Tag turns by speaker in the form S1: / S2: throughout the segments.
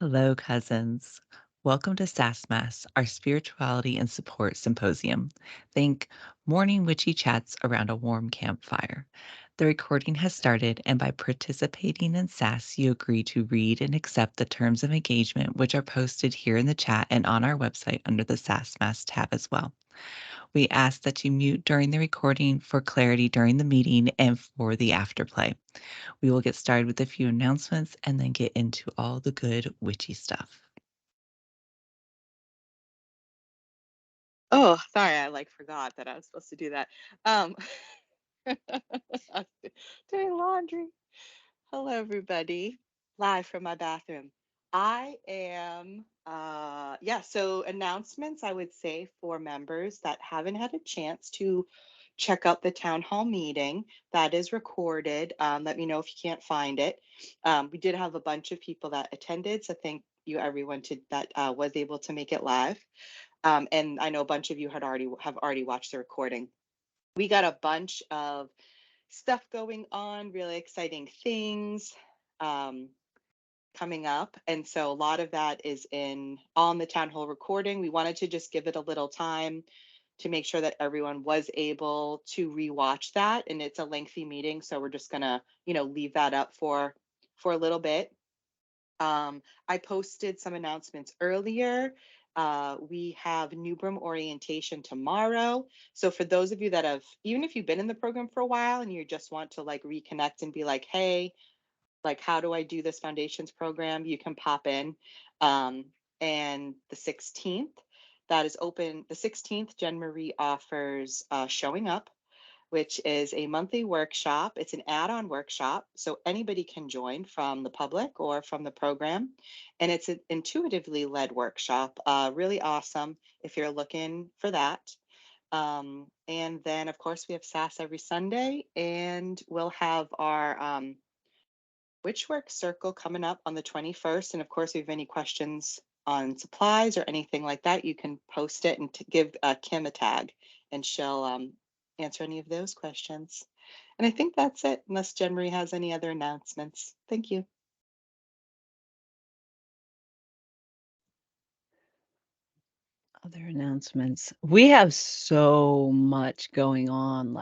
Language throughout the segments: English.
S1: Hello, cousins. Welcome to SASS Mass, our spirituality and support symposium. Think morning witchy chats around a warm campfire. The recording has started, and by participating in SASS, you agree to read and accept the terms of engagement, which are posted here in the chat and on our website under the SASS Mass tab as well. We ask that you mute during the recording for clarity during the meeting and for the afterplay. We will get started with a few announcements and then get into all the good witchy stuff.
S2: Oh, sorry, I forgot that I was supposed to do that. Um, I was doing laundry. Hello, everybody. Live from my bathroom. I am, yeah, so announcements, I would say, for members that haven't had a chance to check out the town hall meeting that is recorded. Let me know if you can't find it. We did have a bunch of people that attended, so thank you everyone that was able to make it live. And I know a bunch of you have already watched the recording. We got a bunch of stuff going on, really exciting things um, coming up, and so a lot of that is in on the town hall recording. We wanted to just give it a little time to make sure that everyone was able to rewatch that, and it's a lengthy meeting, so we're just gonna leave that up for a little bit. I posted some announcements earlier. We have New Broom orientation tomorrow. So for those of you that have, even if you've been in the program for a while and you just want to reconnect and be like, hey, how do I do this foundations program? You can pop in. And the 16th, that is open. The 16th, Jen Marie offers showing up, which is a monthly workshop. It's an add-on workshop, so anybody can join from the public or from the program. And it's an intuitively led workshop, really awesome if you're looking for that. And then, of course, we have SASS every Sunday, and we'll have our Witchwork Circle coming up on the 21st. And of course, if you have any questions on supplies or anything like that, you can post it and give Kim a tag, and she'll answer any of those questions. And I think that's it, unless Jen Marie has any other announcements. Thank you.
S1: Other announcements. We have so much going on,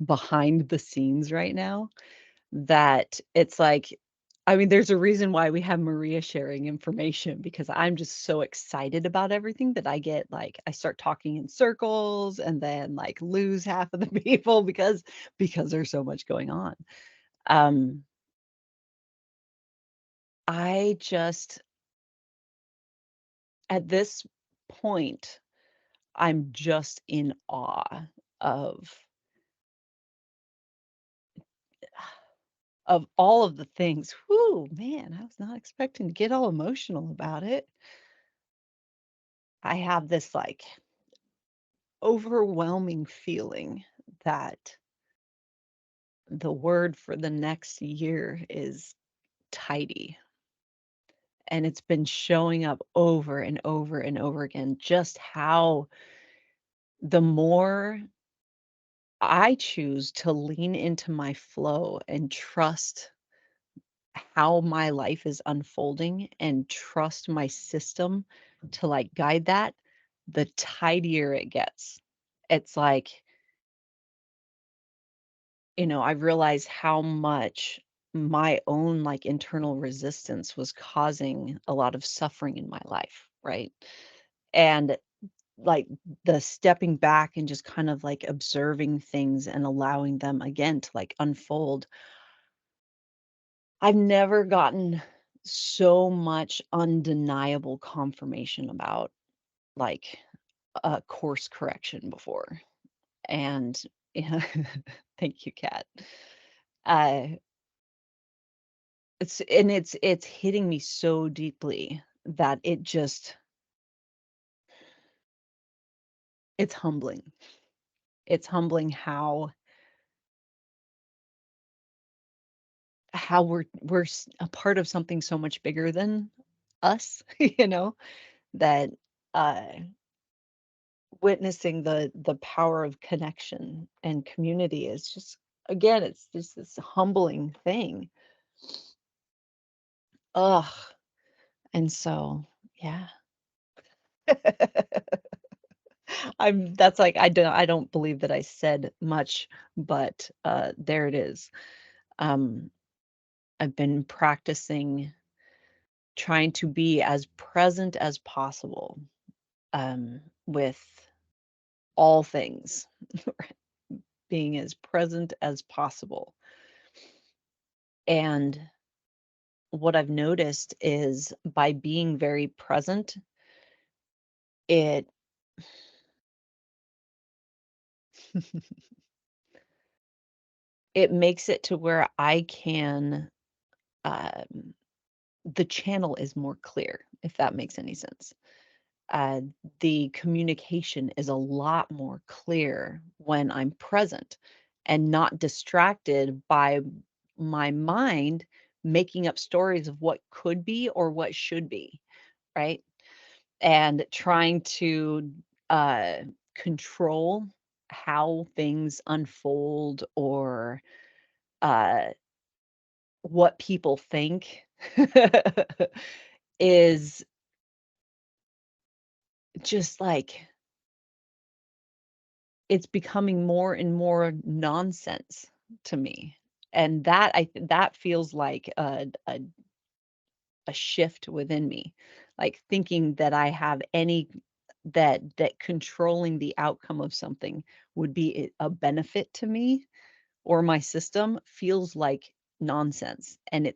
S1: behind the scenes right now that it's I mean, there's a reason why we have Maria sharing information because I'm just so excited about everything that I start talking in circles and then lose half of the people because there's so much going on. Um, I just at this point, I'm just in awe of all of the things. Whoo, man, I was not expecting to get all emotional about it. I have this overwhelming feeling that the word for the next year is tidy. And it's been showing up over and over and over again, just how the more I choose to lean into my flow and trust how my life is unfolding and trust my system to guide that, the tidier it gets. It's I realized how much my own internal resistance was causing a lot of suffering in my life, right? And like the stepping back and just kind of observing things and allowing them again to unfold. I've never gotten so much undeniable confirmation about like a course correction before. And yeah, thank you, Kat. Uh, it's hitting me so deeply that it's humbling. It's humbling how we're a part of something so much bigger than us, that uh witnessing the power of connection and community is just again, it's just this humbling thing. Ugh.
S3: And so, yeah. I'm that's like I don't believe that I said much, but there it is. Um I've been practicing trying to be as present as possible with all things, being as present as possible. And what I've noticed is by being very present, it it makes it to where I can um, the channel is more clear, if that makes any sense. uh, the communication is a lot more clear when I'm present and not distracted by my mind making up stories of what could be or what should be, right? And trying to uh, control how things unfold or uh, what people think is just like it's becoming more and more nonsense to me, and that feels like a shift within me, like thinking that I have any that controlling the outcome of something would be a benefit to me or my system feels like nonsense, and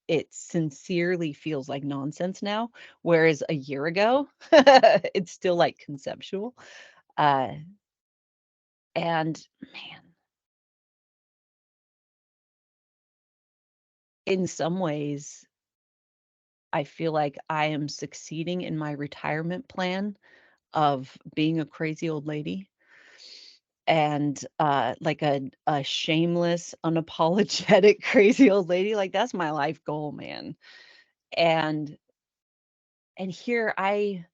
S3: it sincerely feels like nonsense now, whereas a year ago, it's still, like, conceptual, uh, and man, in some ways, I feel like I am succeeding in my retirement plan of being a crazy old lady and, like a shameless, unapologetic crazy old lady, like, that's my life goal, man, and here I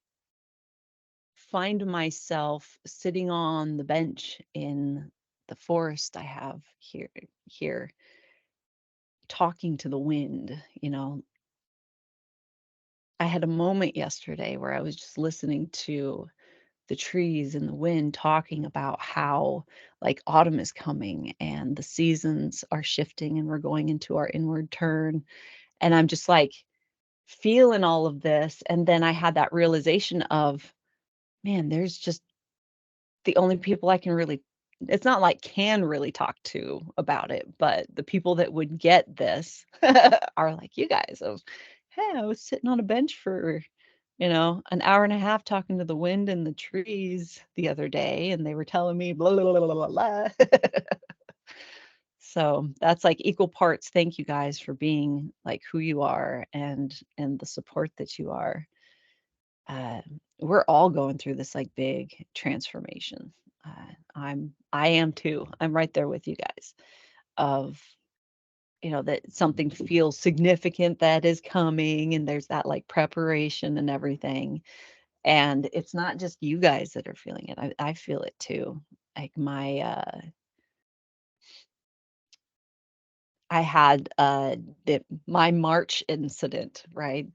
S3: find myself sitting on the bench in the forest I have here, talking to the wind, I had a moment yesterday where I was just listening to the trees and the wind talking about how like autumn is coming and the seasons are shifting and we're going into our inward turn. And I'm just like feeling all of this. And then I had that realization of, man, there's just the only people I can really, it's not like can really talk to about it, but the people that would get this are like you guys of, hey, I was sitting on a bench for an hour and a half talking to the wind and the trees the other day, and they were telling me blah, blah, blah, blah, blah, blah. So that's like equal parts. Thank you guys for being like who you are and the support that you are. Uh, we're all going through this like big transformation. I am too. I'm right there with you guys. Of that something feels significant that is coming, and there's that like preparation and everything. And it's not just you guys that are feeling it. I feel it too. Like I had my March incident, right?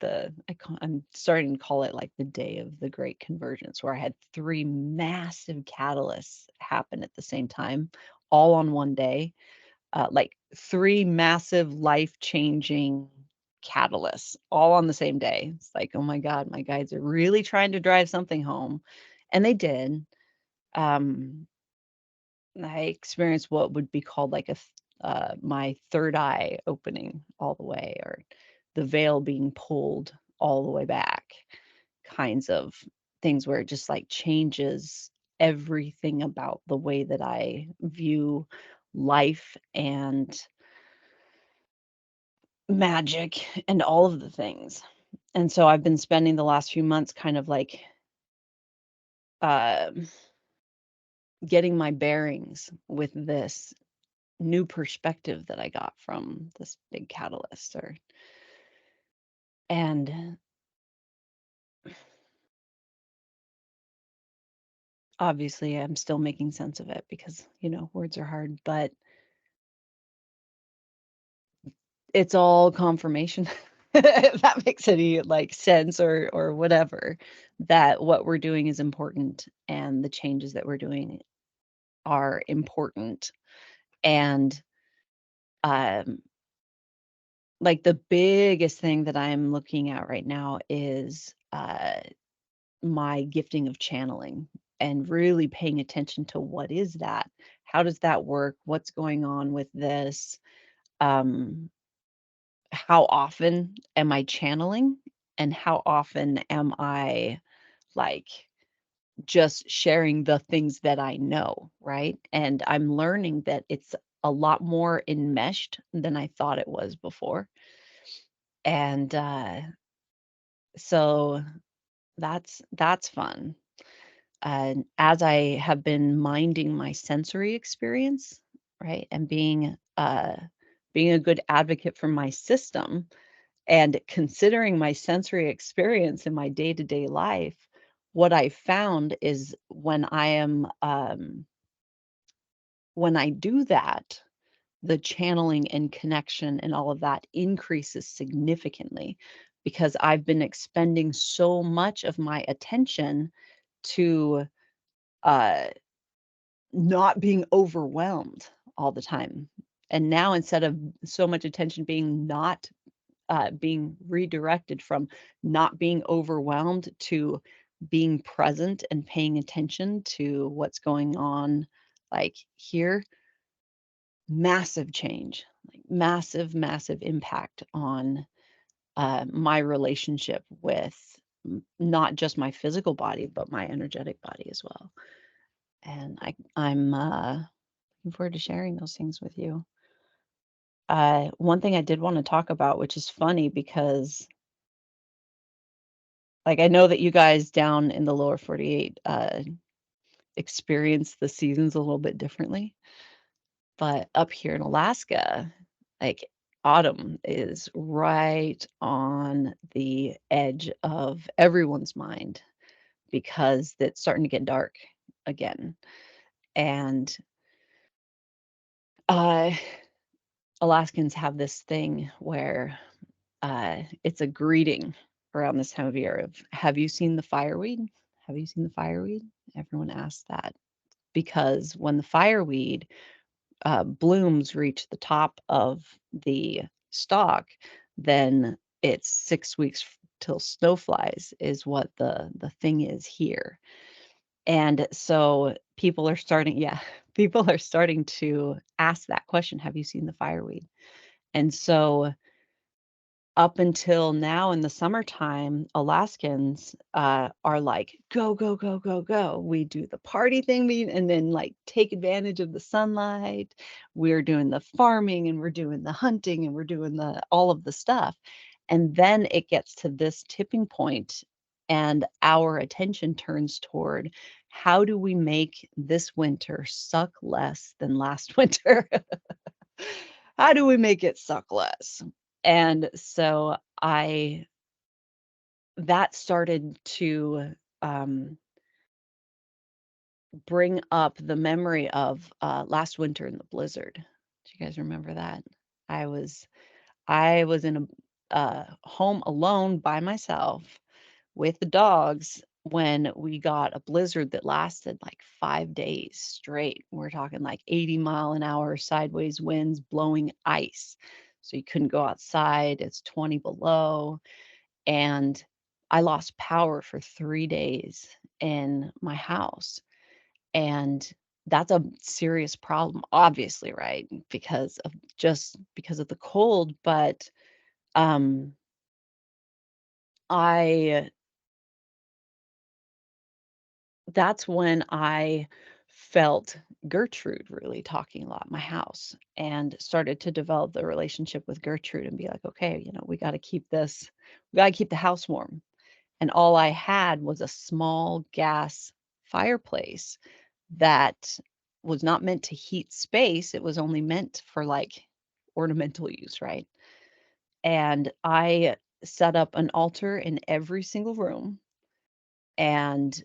S3: I'm starting to call it like the day of the great convergence, where I had three massive catalysts happen at the same time, all on one day. Like three massive life changing catalysts all on the same day. It's like, oh my God, my guides are really trying to drive something home. And they did. Um, I experienced what would be called like my third eye opening all the way, or the veil being pulled all the way back, kinds of things where it just like changes everything about the way that I view life and magic and all of the things. And so I've been spending the last few months kind of like uh, getting my bearings with this new perspective that I got from this big catalyst and obviously I'm still making sense of it because, words are hard, but it's all confirmation. if that makes any like sense or whatever, that what we're doing is important and the changes that we're doing are important. And um like the biggest thing that I'm looking at right now is my gifting of channeling and really paying attention to what is that? How does that work? What's going on with this? Um, how often am I channeling? And how often am I like just sharing the things that I know, right? And I'm learning that it's a lot more enmeshed than I thought it was before. And so that's fun. And as I have been minding my sensory experience, right, and being a good advocate for my system and considering my sensory experience in my day-to-day life, what I found is when I do that, the channeling and connection and all of that increases significantly because I've been expending so much of my attention to uh not being overwhelmed all the time. And now instead of so much attention being not being redirected from not being overwhelmed to being present and paying attention to what's going on, like here, massive change, like massive, massive impact on my relationship with not just my physical body, but my energetic body as well. And I'm looking forward to sharing those things with you. One thing I did want to talk about, which is funny because, like, I know that you guys down in the lower 48 experience the seasons a little bit differently, but up here in Alaska, like, autumn is right on the edge of everyone's mind because it's starting to get dark again. And uh, Alaskans have this thing where it's a greeting around this time of year of, "Have you seen the fireweed? Have you seen the fireweed?" Everyone asks that because when the fireweed blooms reach the top of the stalk, then it's 6 weeks till snow flies is what the thing is here. And so people are starting, yeah, people are starting to ask that question, "Have you seen the fireweed?" And so up until now in the summertime, Alaskans, are like, "Go, go, go, go, go." We do the party thing, and then, like, take advantage of the sunlight. We're doing the farming, and we're doing the hunting, and we're doing the all of the stuff. And then it gets to this tipping point, and our attention turns toward, how do we make this winter suck less than last winter? How do we make it suck less? And so I that started to bring up the memory of last winter in the blizzard. Do you guys remember that? I was I was in a home alone by myself with the dogs when we got a blizzard that lasted like 5 days straight. We're talking like 80-mile-an-hour sideways winds blowing ice. So you couldn't go outside. It's 20 below. And I lost power for 3 days in my house. And that's a serious problem, obviously, right? Because of the cold, but um I that's when I felt Gertrude really talking a lot in my house and started to develop the relationship with Gertrude and be like, okay, we got to keep the house warm. And all I had was a small gas fireplace that was not meant to heat space. It was only meant for like ornamental use, right? And I set up an altar in every single room. And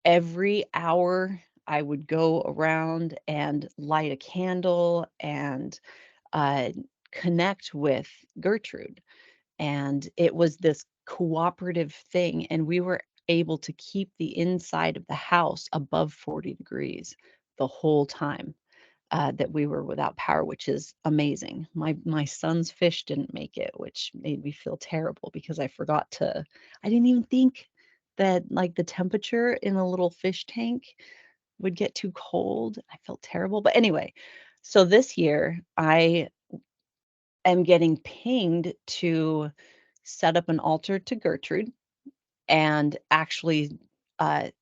S3: every hour, I would go around and light a candle and uh, connect with Gertrude. and it was this cooperative thing, and we were able to keep the inside of the house above 40 degrees the whole time that we were without power, which is amazing. My son's fish didn't make it, which made me feel terrible because I didn't even think that like the temperature in a little fish tank would get too cold. I felt terrible. But anyway, so this year I am getting pinged to set up an altar to Gertrude and actually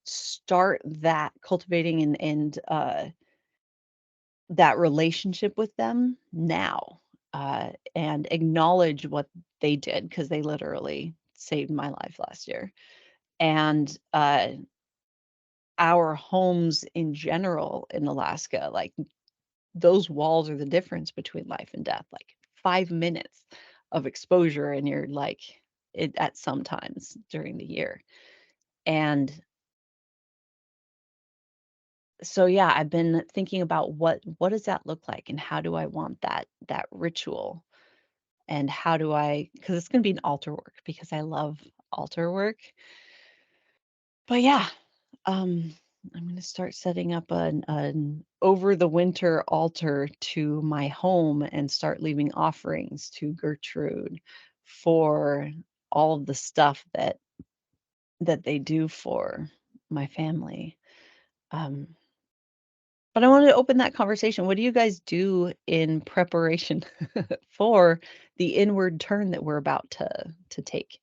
S3: start that cultivating and that relationship with them now, and acknowledge what they did because they literally saved my life last year. And our homes in general in Alaska, like those walls are the difference between life and death. Like 5 minutes of exposure, and you're like it at some times during the year. And so yeah, I've been thinking about what does that look like and how do I want that ritual. And how do I, because it's gonna be an altar work because I love altar work. But yeah, um, I'm gonna start setting up an over the winter altar to my home and start leaving offerings to Gertrude for all of the stuff that they do for my family. Um, but I wanted to open that conversation. What do you guys do in preparation for the inward turn that we're about to take?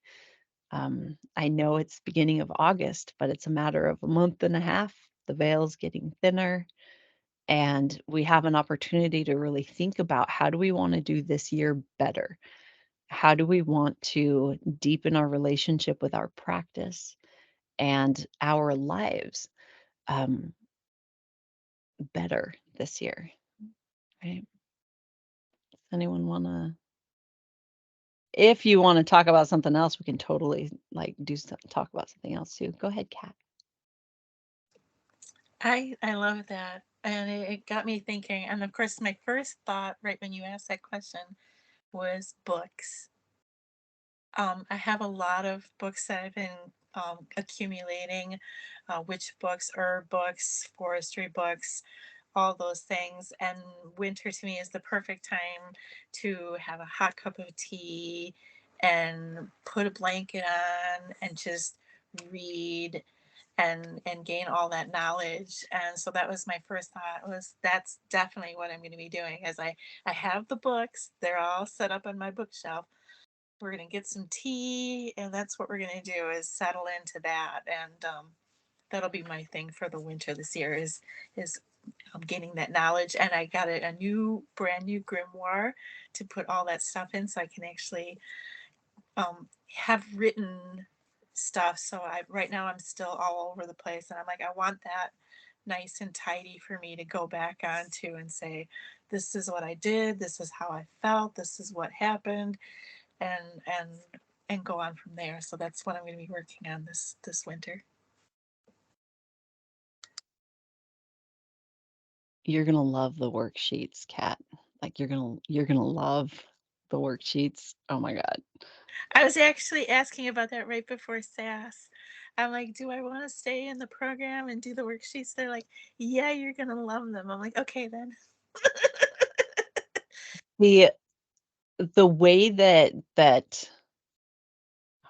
S3: I know it's beginning of August, but it's a matter of a month and a half. The veil's getting thinner, and we have an opportunity to really think about how do we want to do this year better? How do we want to deepen our relationship with our practice and our lives um, better this year? Right? Does anyone want to? If you want to talk about something else, we can totally like talk about something else too. Go ahead, Kat.
S4: I love that. And it got me thinking. And of course, my first thought right when you asked that question was books. I have a lot of books that I've been accumulating, witch books, herb books, forestry books, all those things. And winter to me is the perfect time to have a hot cup of tea and put a blanket on and just read and gain all that knowledge. And so that was my first thought, was that's definitely what I'm going to be doing. As I have the books, they're all set up on my bookshelf. We're going to get some tea, and that's what we're going to do, is settle into that. And that'll be my thing for the winter this year, is gaining that knowledge. And I got a new brand new grimoire to put all that stuff in, so I can actually have written stuff. So I right now I'm still all over the place, and I'm like, I want that nice and tidy for me to go back onto and say, this is what I did, this is how I felt, this is what happened, and and and go on from there. So that's what I'm going to be working on this winter.
S3: You're gonna love the worksheets, Kat. Like you're gonna love the worksheets. Oh my god.
S4: I was actually asking about that right before SAS. I'm like, do I want to stay in the program and do the worksheets? They're like, yeah, you're gonna love them. I'm like, okay then.
S3: The the way that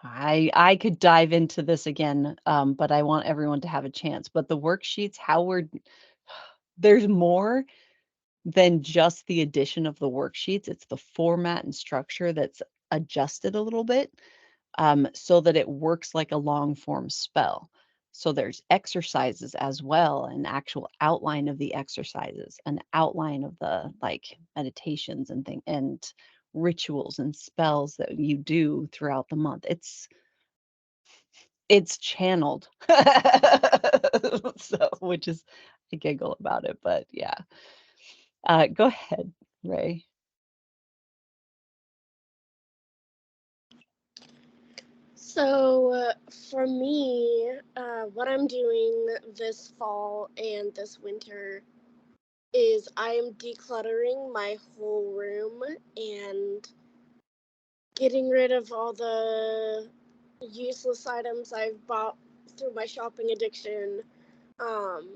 S3: I could dive into this again, but I want everyone to have a chance. But the worksheets, how we're there's more than just the addition of the worksheets. It's the format and structure that's adjusted a little bit, so that it works like a long form spell. So there's exercises as well, an actual outline of the exercises, an outline of the like meditations and thing and rituals and spells that you do throughout the month. It's channeled. So, which is I giggle about it, but yeah. Go ahead, Ray.
S5: So, for me, what I'm doing this fall and this winter is I am decluttering my whole room and getting rid of all the useless items I've bought through my shopping addiction. Um,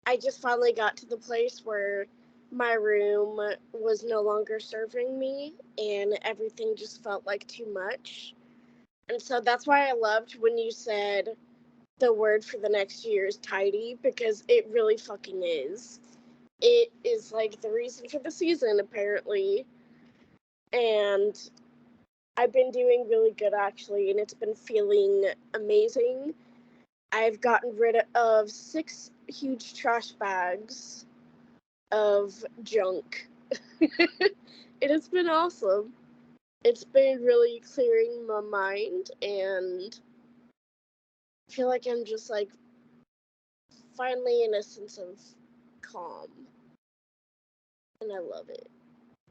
S5: I just finally got to the place where my room was no longer serving me and everything just felt like too much. And so that's why I loved when you said the word for the next year is tidy, because it really fucking is. It is like the reason for the season, apparently. And I've been doing really good actually, and it's been feeling amazing. I've gotten rid of 6 huge trash bags of junk. It has been awesome. It's been really clearing my mind, and I feel like I'm just like finally in a sense of calm, and I love it.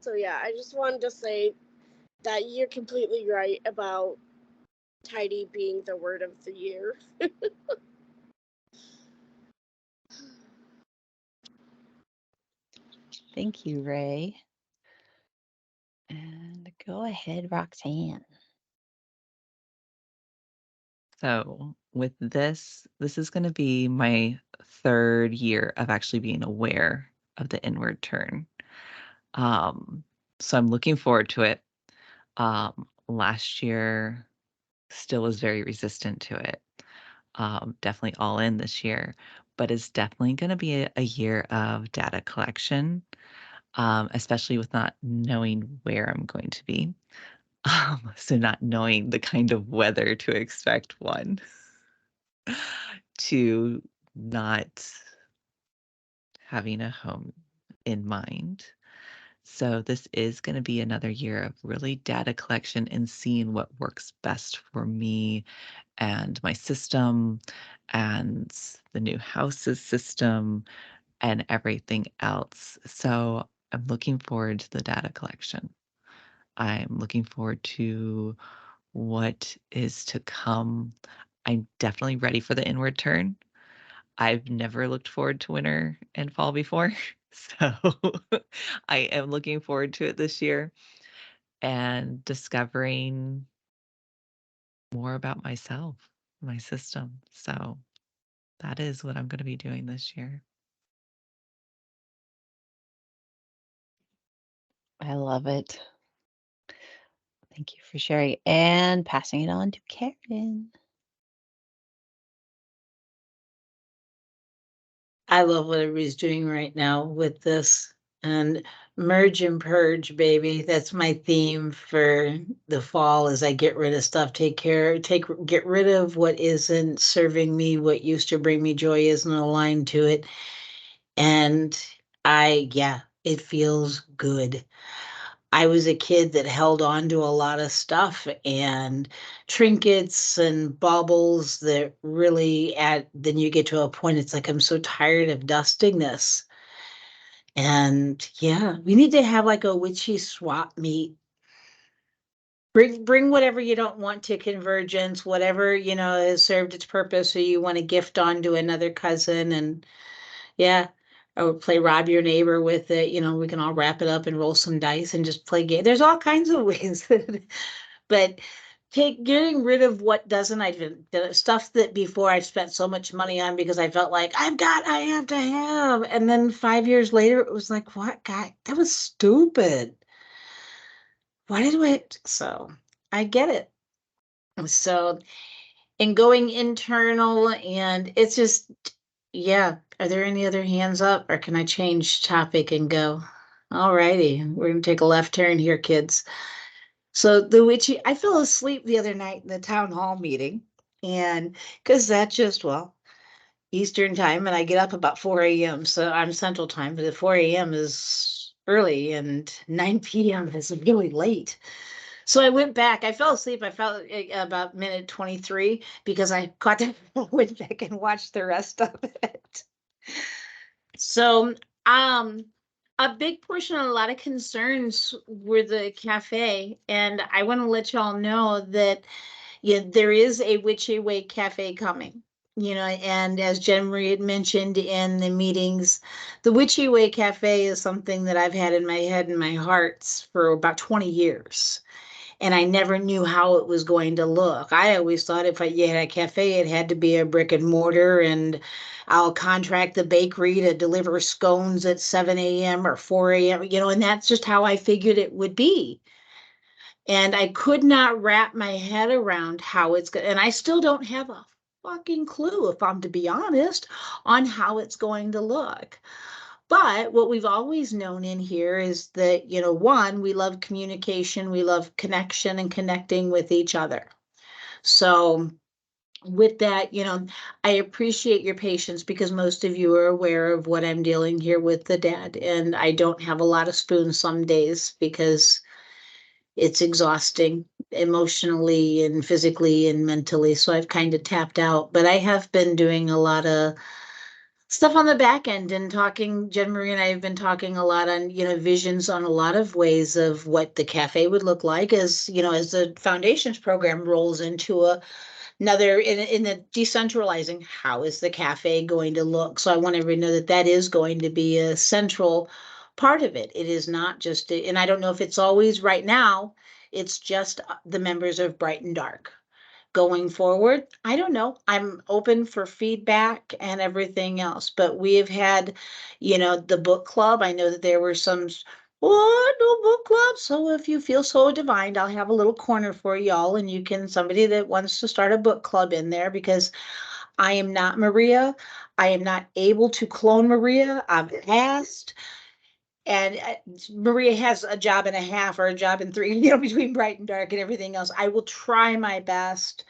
S5: So yeah, I just wanted to say that you're completely right about tidy being the word of the year.
S3: Thank you, Ray. And go ahead, Roxanne.
S1: So, with this is going to be my third year of actually being aware of the inward turn. Um, so I'm looking forward to it. Last year still was very resistant to it. Definitely all in this year, but it's definitely going to be a year of data collection, especially with not knowing where I'm going to be. So not knowing the kind of weather to expect, one, to not having a home in mind. So this is going to be another year of really data collection and seeing what works best for me and my system and the new house's system and everything else. So I'm looking forward to the data collection. I'm looking forward to what is to come. I'm definitely ready for the inward turn. I've never looked forward to winter and fall before. So I am looking forward to it this year and discovering more about myself, my system. So that is what I'm going to be doing this year.
S3: I love it. Thank you for sharing and passing it on to Karen.
S6: I love what everybody's doing right now with this, and merge and purge, baby. That's my theme for the fall as I get rid of stuff, get rid of what isn't serving me, what used to bring me joy isn't aligned to it. And yeah, it feels good. I was a kid that held on to a lot of stuff and trinkets and baubles that really then you get to a point, it's like, I'm so tired of dusting this. And yeah, we need to have like a witchy swap meet. Bring whatever you don't want to convergence, whatever, has served its purpose, or you want to gift on to another cousin. And yeah, I would play rob your neighbor with it. We can all wrap it up and roll some dice and just play game. There's all kinds of ways. But getting rid of what doesn't, the stuff that before I spent so much money on because I felt like I have to have. And then 5 years later, it was like, what, guy? That was stupid. Why did we? So I get it. So, and going internal, and it's just, yeah. Are there any other hands up, or can I change topic and go? All righty, we're gonna take a left turn here, kids. So I fell asleep the other night in the town hall meeting, and because that's just, well, Eastern time, and I get up about 4 a.m. So I'm Central time, but at 4 a.m. is early and 9 p.m. is really late. So I went back. I fell asleep. I fell about minute 23 because I caught that, went back and watched the rest of it. So, a big portion of a lot of concerns were the cafe, and I want to let y'all know that there is a Witchy Way cafe coming. And as Jen Marie had mentioned in the meetings, the Witchy Way cafe is something that I've had in my head and my hearts for about 20 years. and I never knew how it was going to look. I always thought if you had a cafe, it had to be a brick and mortar, and I'll contract the bakery to deliver scones at 7 a.m. or 4 a.m., and that's just how I figured it would be. And I could not wrap my head around how it's going, and I still don't have a fucking clue, if I'm to be honest, on how it's going to look. But what we've always known in here is that, one, we love communication, we love connection and connecting with each other. So, with that, I appreciate your patience because most of you are aware of what I'm dealing here with the dad. And I don't have a lot of spoons some days because it's exhausting emotionally and physically and mentally. So I've kind of tapped out, but I have been doing a lot of stuff on the back end and talking. Jen Marie and I have been talking a lot on, visions on a lot of ways of what the cafe would look like as the foundations program rolls into another in the decentralizing. How is the cafe going to look? So I want everybody to know that that is going to be a central part of it. It is not just, and I don't know if it's always right now, it's just the members of Bright and Dark. Going forward, I don't know. I'm open for feedback and everything else, but we have had, the book club. I know that there were some, what, no book club? So if you feel so divine, I'll have a little corner for y'all, and you can, somebody that wants to start a book club in there, because I am not Maria. I am not able to clone Maria. I've asked. And Maria has a job and a half or a job and three, between Bright and Dark and everything else. I will try my best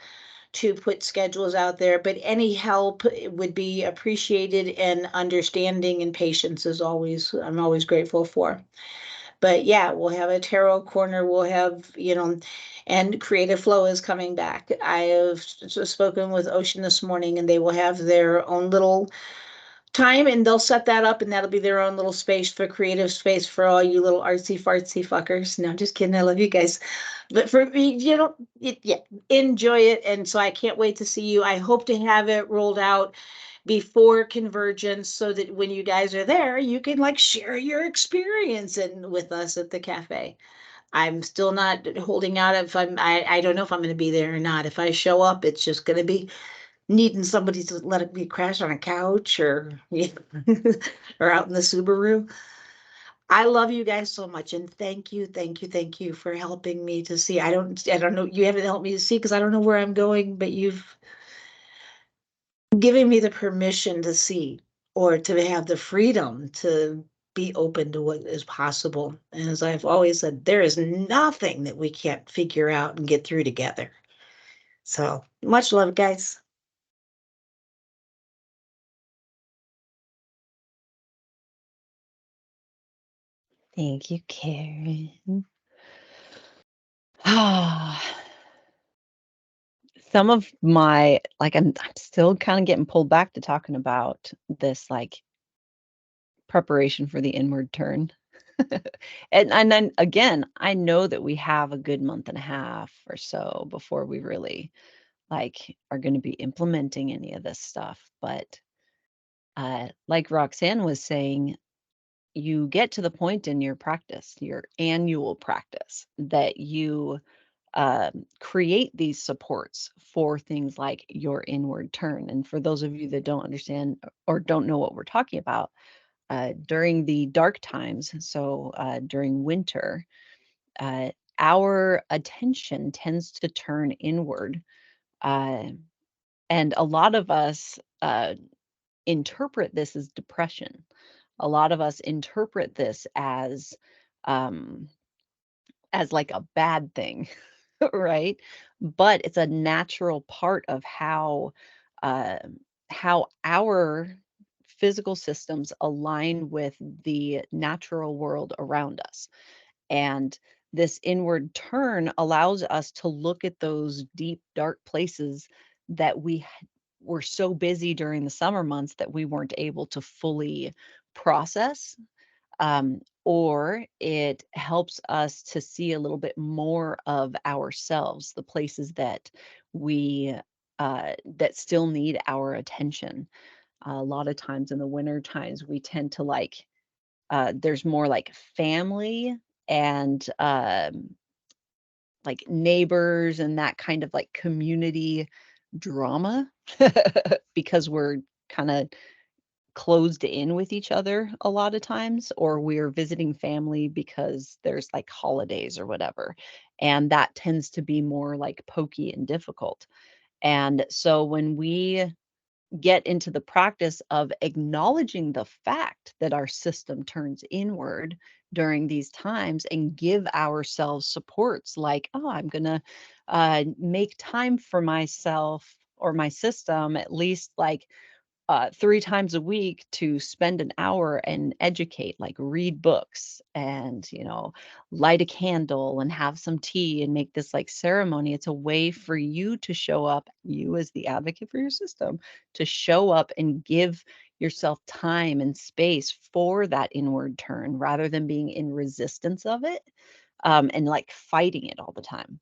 S6: to put schedules out there, but any help would be appreciated, and understanding and patience is always, I'm always grateful for. But yeah, we'll have a tarot corner, we'll have, and Creative Flow is coming back. I have spoken with Ocean this morning, and they will have their own little time, and they'll set that up, and that'll be their own little space for creative space for all you little artsy fartsy fuckers. No, I'm just kidding. I love you guys. But for me, yeah, enjoy it. And so I can't wait to see you. I hope to have it rolled out before convergence, so that when you guys are there, you can like share your experience and with us at the cafe. I'm still not holding out if I don't know if I'm going to be there or not. If I show up, it's just going to be needing somebody to let me crash on a couch, or or out in the Subaru. I love you guys so much, and thank you, thank you, thank you for helping me to see. I don't know, you haven't helped me to see because I don't know where I'm going, but you've given me the permission to see, or to have the freedom to be open to what is possible. And as I've always said, there is nothing that we can't figure out and get through together. So much love, guys.
S3: Thank you, Karen. Ah, some of my like I'm still kind of getting pulled back to talking about this like preparation for the inward turn. And then again, I know that we have a good month and a half or so before we really like are going to be implementing any of this stuff. But like Roxanne was saying, you get to the point in your practice, your annual practice, that you create these supports for things like your inward turn. And for those of you that don't understand or don't know what we're talking about, during the dark times, so during winter, uh, our attention tends to turn inward. Uh, and a lot of us interpret this as depression. A lot of us interpret this um, as like a bad thing, right? But it's a natural part of uh, how our physical systems align with the natural world around us. And this inward turn allows us to look at those deep, dark places that were so busy during the summer months that we weren't able to fully process. Or it helps us to see a little bit more of ourselves, the places that we that still need our attention. A lot of times in the winter times, we tend to like there's more like family and like neighbors and that kind of like community drama because we're kind of closed in with each other a lot of times, or we're visiting family because there's like holidays or whatever. And that tends to be more like pokey and difficult. And so when we get into the practice of acknowledging the fact that our system turns inward during these times and give ourselves supports like, oh, I'm going to make time for myself or my system at least like 3 times a week to spend an hour and educate, like read books and, light a candle and have some tea and make this like ceremony. It's a way for you to show up, you as the advocate for your system, to show up and give yourself time and space for that inward turn rather than being in resistance of it, and like fighting it all the time.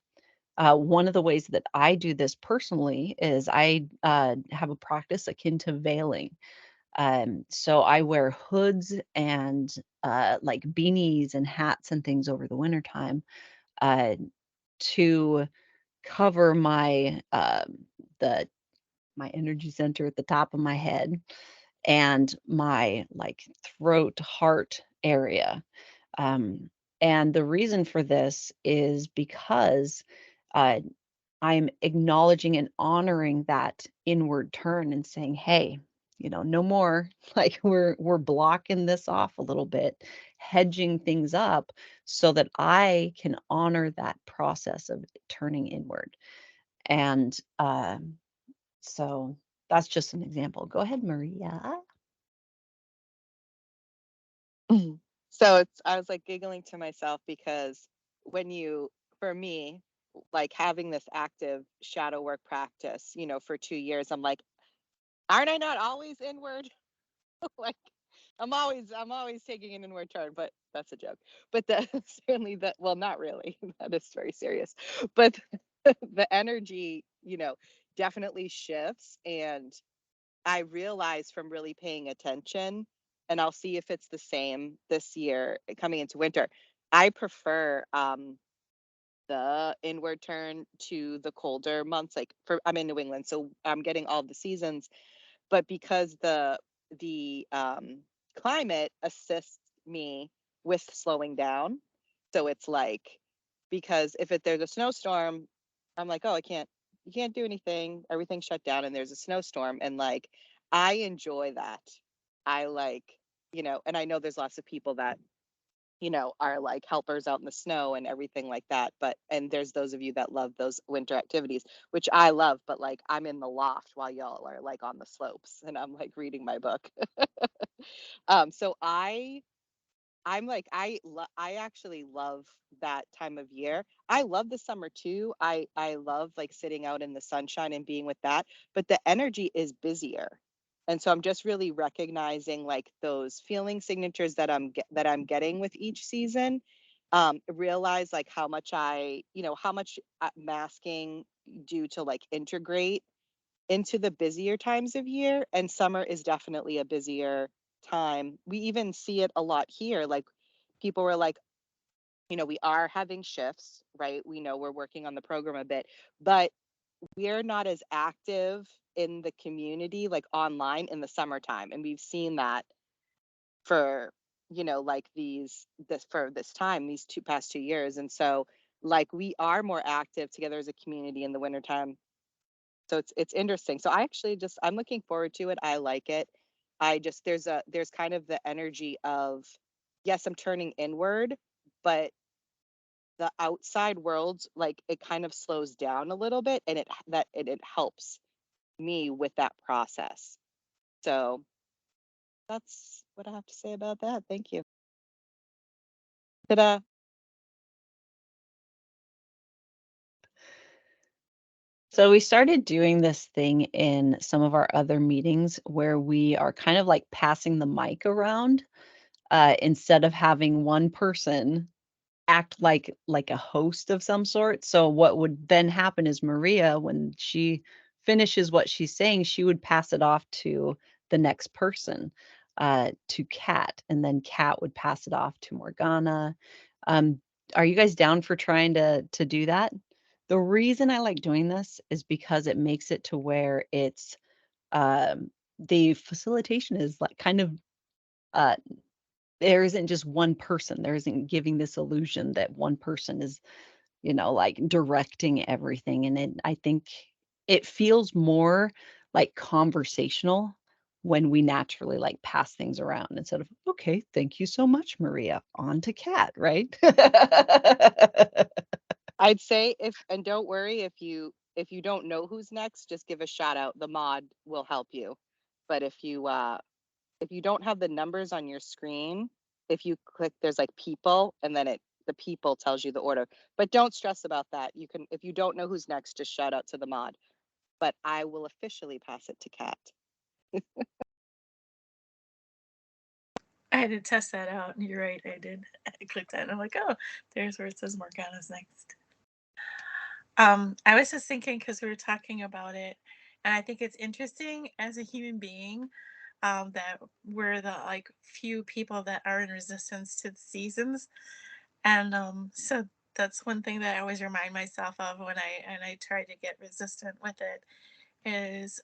S3: One of the ways that I do this personally is I have a practice akin to veiling. So I wear hoods and like beanies and hats and things over the wintertime uh, to cover the my energy center at the top of my head and my like throat heart area. Um, and the reason for this is because uh, I'm acknowledging and honoring that inward turn and saying, "Hey, no more." Like we're blocking this off a little bit, hedging things up so that I can honor that process of turning inward. And so that's just an example. Go ahead, Maria.
S2: So I was like giggling to myself because when you, for me, like having this active shadow work practice, for 2 years, I'm like, aren't I not always inward? Like I'm always taking an inward turn, but that's a joke. But the certainly that, well, not really. That is very serious. But the energy, definitely shifts. And I realize from really paying attention, and I'll see if it's the same this year coming into winter. I prefer the inward turn to the colder months. Like I'm in New England, so I'm getting all the seasons, but because the climate assists me with slowing down. So it's like, because if there's a snowstorm, I'm like, oh, you can't do anything, everything's shut down and there's a snowstorm, and like I enjoy that. I like, and I know there's lots of people that are like helpers out in the snow and everything like that. But, and there's those of you that love those winter activities, which I love, but like I'm in the loft while y'all are like on the slopes and I'm like reading my book. So I'm like I actually love that time of year. I love the summer too. I love like sitting out in the sunshine and being with that, but the energy is busier. And so I'm just really recognizing like those feeling signatures that that I'm getting with each season. Realize like how much how much masking do to like integrate into the busier times of year, and summer is definitely a busier time. We even see it a lot here. Like people were like, we are having shifts, right? We know we're working on the program a bit, but we're not as active in the community like online in the summertime. And we've seen that for, like this for this time, these past 2 years. And so like we are more active together as a community in the wintertime. So it's interesting. So I actually I'm looking forward to it. I like it. I just there's kind of the energy of, yes, I'm turning inward, but the outside world, like it kind of slows down a little bit, and it helps me with that process. So that's what I have to say about that. Thank you. Ta-da.
S3: So we started doing this thing in some of our other meetings where we are kind of like passing the mic around instead of having one person act like a host of some sort. So what would then happen is Maria, when she finishes what she's saying, she would pass it off to the next person, to Kat, and then Kat would pass it off to Morgana. Are you guys down for trying to do that? The reason I like doing this is because it makes it to where it's the facilitation is like kind of uh there isn't just one person. There isn't giving this illusion that one person is, like directing everything. And I think it feels more like conversational when we naturally like pass things around instead of, okay, thank you so much, Maria. On to Kat, right?
S2: I'd say and don't worry if you don't know who's next, just give a shout out. The mod will help you. But if you don't have the numbers on your screen, if you click, there's like people, and then the people tells you the order. But don't stress about that. You can, if you don't know who's next, just shout out to the mod. But I will officially pass it to Kat.
S4: I had to test that out, and you're right, I did. I clicked that, and I'm like, oh, there's where it says Morgana's next. I was just thinking because we were talking about it, and I think it's interesting as a human being, that we're the like few people that are in resistance to the seasons, and so that's one thing that I always remind myself of when I try to get resistant with it is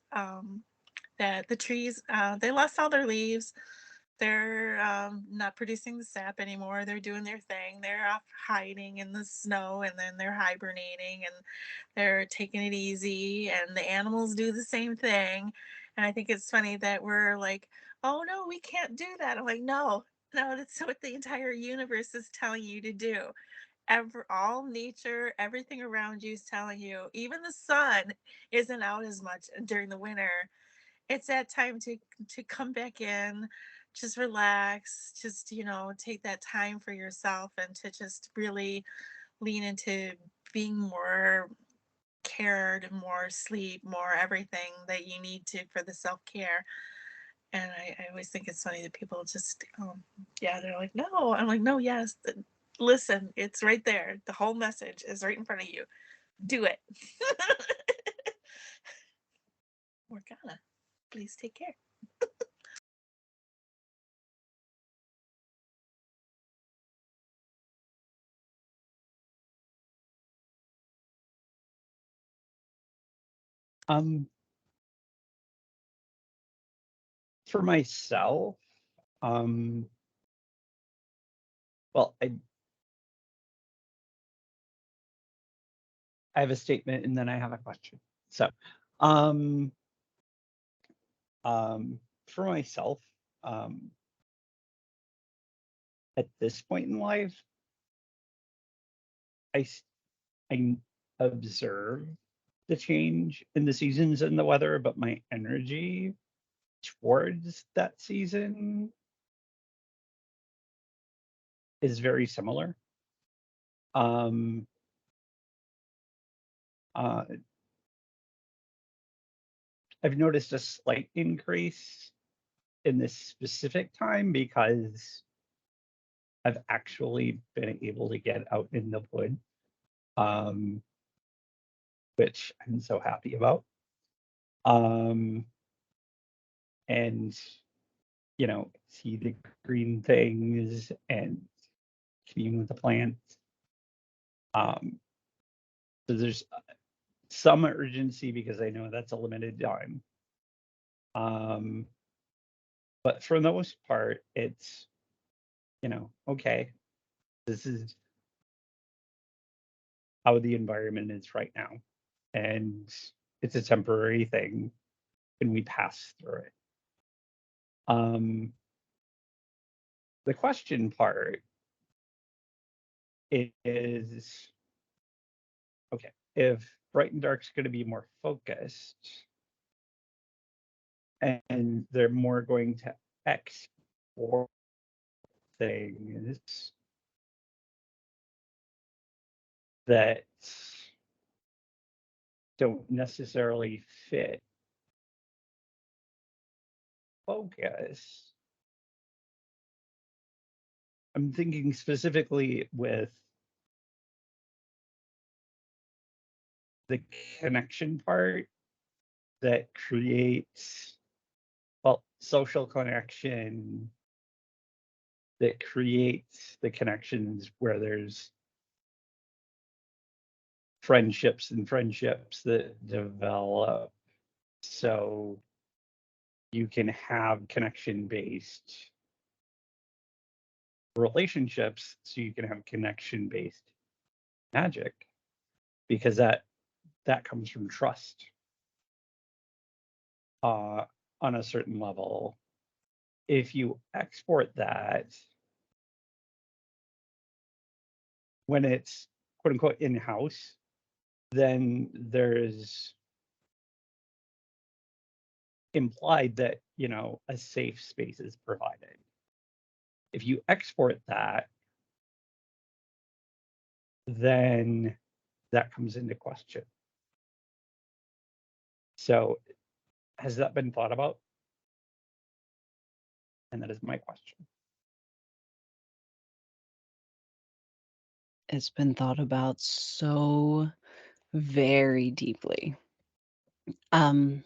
S4: that the trees they lost all their leaves. They're not producing the sap anymore. They're doing their thing. They're off hiding in the snow, and then they're hibernating, and they're taking it easy. And the animals do the same thing. And I think it's funny that we're like, oh no, we can't do that. I'm like, no, no, that's what the entire universe is telling you to do. All nature, everything around you is telling you. Even the sun isn't out as much during the winter. It's that time to come back in, just relax, just take that time for yourself and to just really lean into being more cared, more sleep, more everything that you need to for the self-care. And I always think it's funny that people just yeah, they're like, no. I'm like, no, yes, listen, it's right there. The whole message is right in front of you. Do it. Morgana, please take care.
S7: Um, for myself, um, well, I have a statement and then I have a question. So, um, for myself, um, at this point in life, I I observe the change in the seasons and the weather, but my energy towards that season is very similar. Um, uh, I've noticed a slight increase in this specific time because I've actually been able to get out in the wood, um, which I'm so happy about. Um, and see the green things and commune with the plants. Um, so there's some urgency because I know that's a limited time. Um, but for the most part, it's okay, this is how the environment is right now, and it's a temporary thing, and we pass through it. The question part is, okay, if bright and dark's going to be more focused and they're more going to export things that don't necessarily fit focus. I'm thinking specifically with the connection part that creates, well, social connection that creates the connections where there's friendships and friendships that develop so you can have connection based relationships, so you can have connection based magic, because that comes from trust uh, on a certain level. If you export that when it's quote unquote in house, then there's implied that, a safe space is provided. If you export that, then that comes into question. So, has that been thought about? And that is my question.
S3: It's been thought about so very deeply. Um,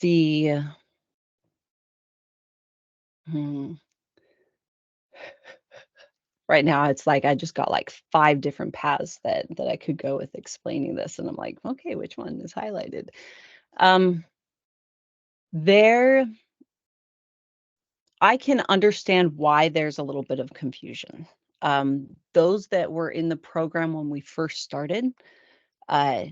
S3: the hmm, right now it's like I just got like 5 different paths that I could go with explaining this, and I'm like, okay, which one is highlighted? Um, there, I can understand why there's a little bit of confusion. Those that were in the program when we first started, uh,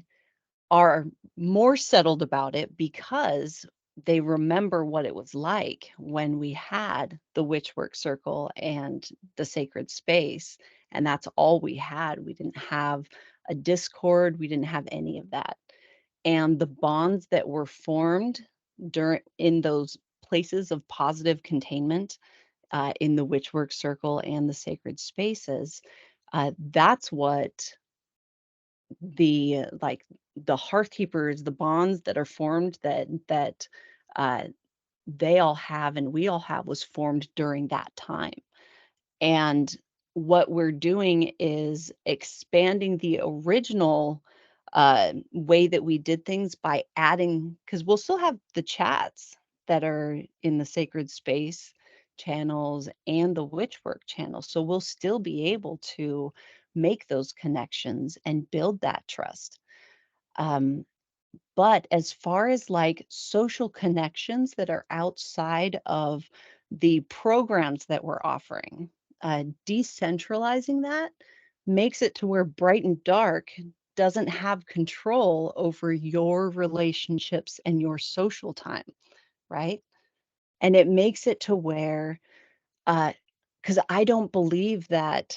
S3: are more settled about it because they remember what it was like when we had the Witchwork Circle and the sacred space, and that's all we had. We didn't have a Discord, we didn't have any of that. And the bonds that were formed during in those places of positive containment, in the Witchwork Circle and the sacred spaces, that's what like the hearth keepers, the bonds that are formed that uh, they all have and we all have was formed during that time. And what we're doing is expanding the original way that we did things by adding, because we'll still have the chats that are in the sacred space channels and the witchwork channel. So we'll still be able to make those connections and build that trust. Um, but as far as like social connections that are outside of the programs that we're offering, decentralizing that makes it to where Bright and Dark doesn't have control over your relationships and your social time, right? And it makes it to where because I don't believe that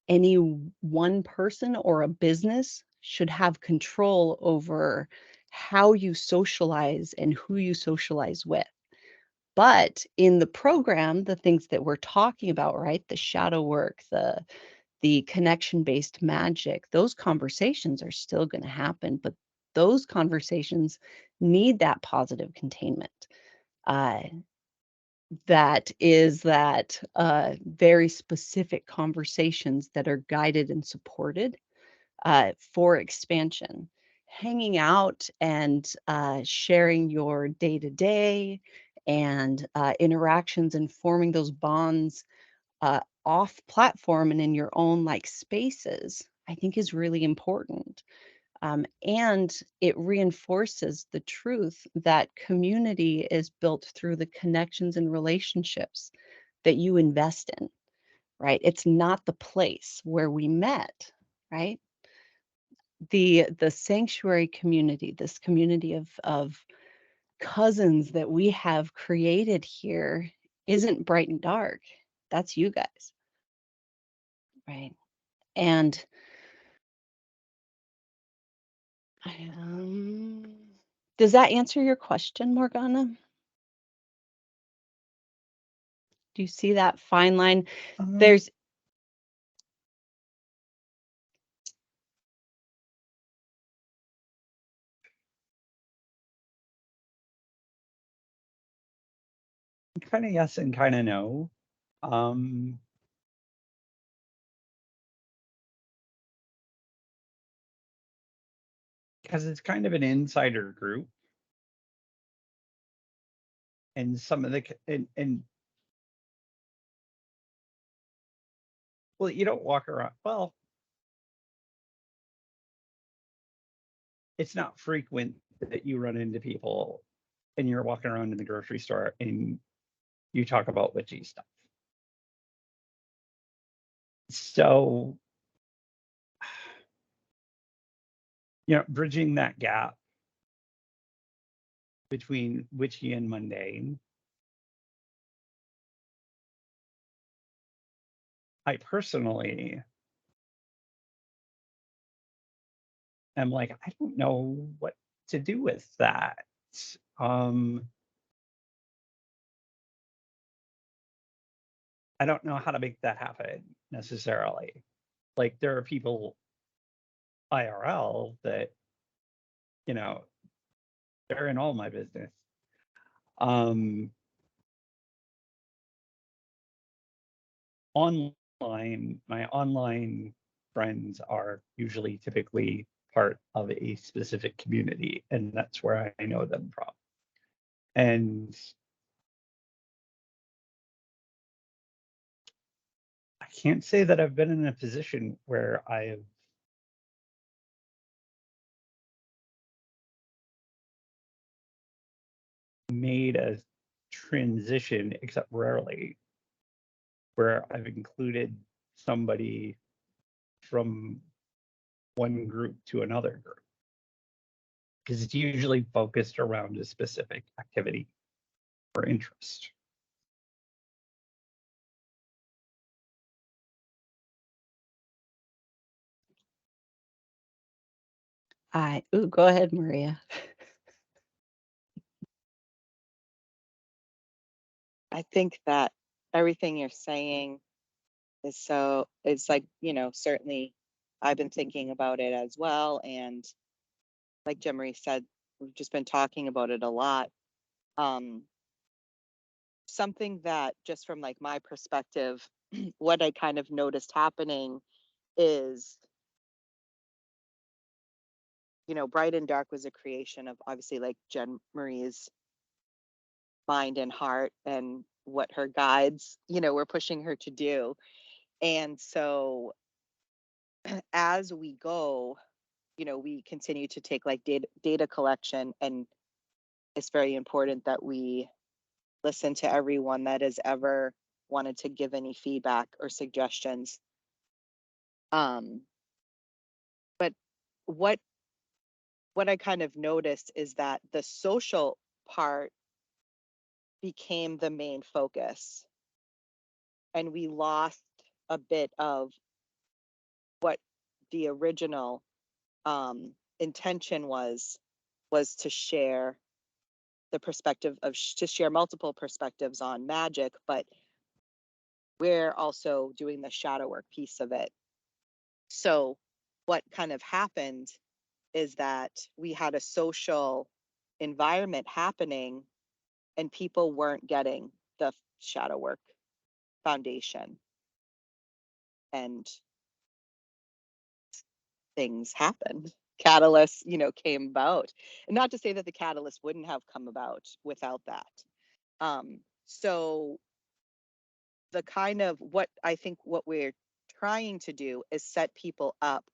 S3: any one person or a business should have control over how you socialize and who you socialize with. But in the program, the things that we're talking about, right? The shadow work, the connection-based magic, those conversations are still going to happen, but those conversations need that positive containment. Uh, that very specific conversations that are guided and supported for expansion. Hanging out and sharing your day to day and interactions and forming those bonds off platform and in your own like spaces, I think is really important. And it reinforces the truth that community is built through the connections and relationships that you invest in, right? It's not the place where we met, right? The sanctuary community, this community of cousins that we have created here isn't Bright and Dark. That's you guys, right? And um, does that answer your question, Morgana? Do you see that fine line?
S7: Um,
S3: There's
S7: Kind of yes and kind of no. Um, because it's kind of an insider group, and some of the and well, you don't walk around. Well, it's not frequent that you run into people and you're walking around in the grocery store and you talk about witchy stuff. So, bridging that gap between witchy and mundane, I personally am like, I don't know what to do with that. Um, I don't know how to make that happen necessarily. Like there are people IRL that, you know, they're in all my business. Um, my online friends are usually typically part of a specific community, and that's where I know them from. And I can't say that I've been in a position where I have made a transition, except rarely, where I've included somebody from one group to another group. Because it's usually focused around a specific activity or interest.
S3: Go ahead, Maria.
S2: I think that everything you're saying is so, it's like, certainly I've been thinking about it as well. And like Jemmery said, we've just been talking about it a lot. Um, Something that just from like my perspective, what I kind of noticed happening is, Bright and Dark was a creation of obviously like Jen Marie's mind and heart and what her guides, were pushing her to do. And so as we go, we continue to take like data collection, and it's very important that we listen to everyone that has ever wanted to give any feedback or suggestions. Um, but what I kind of noticed is that the social part became the main focus, and we lost a bit of what the original intention was to share the perspective of to share multiple perspectives on magic, but we're also doing the shadow work piece of it. So what kind of happened is that we had a social environment happening and people weren't getting the shadow work foundation, and things happened. Catalysts, came about. And not to say that the catalyst wouldn't have come about without that. So the kind of what I think what we're trying to do is set people up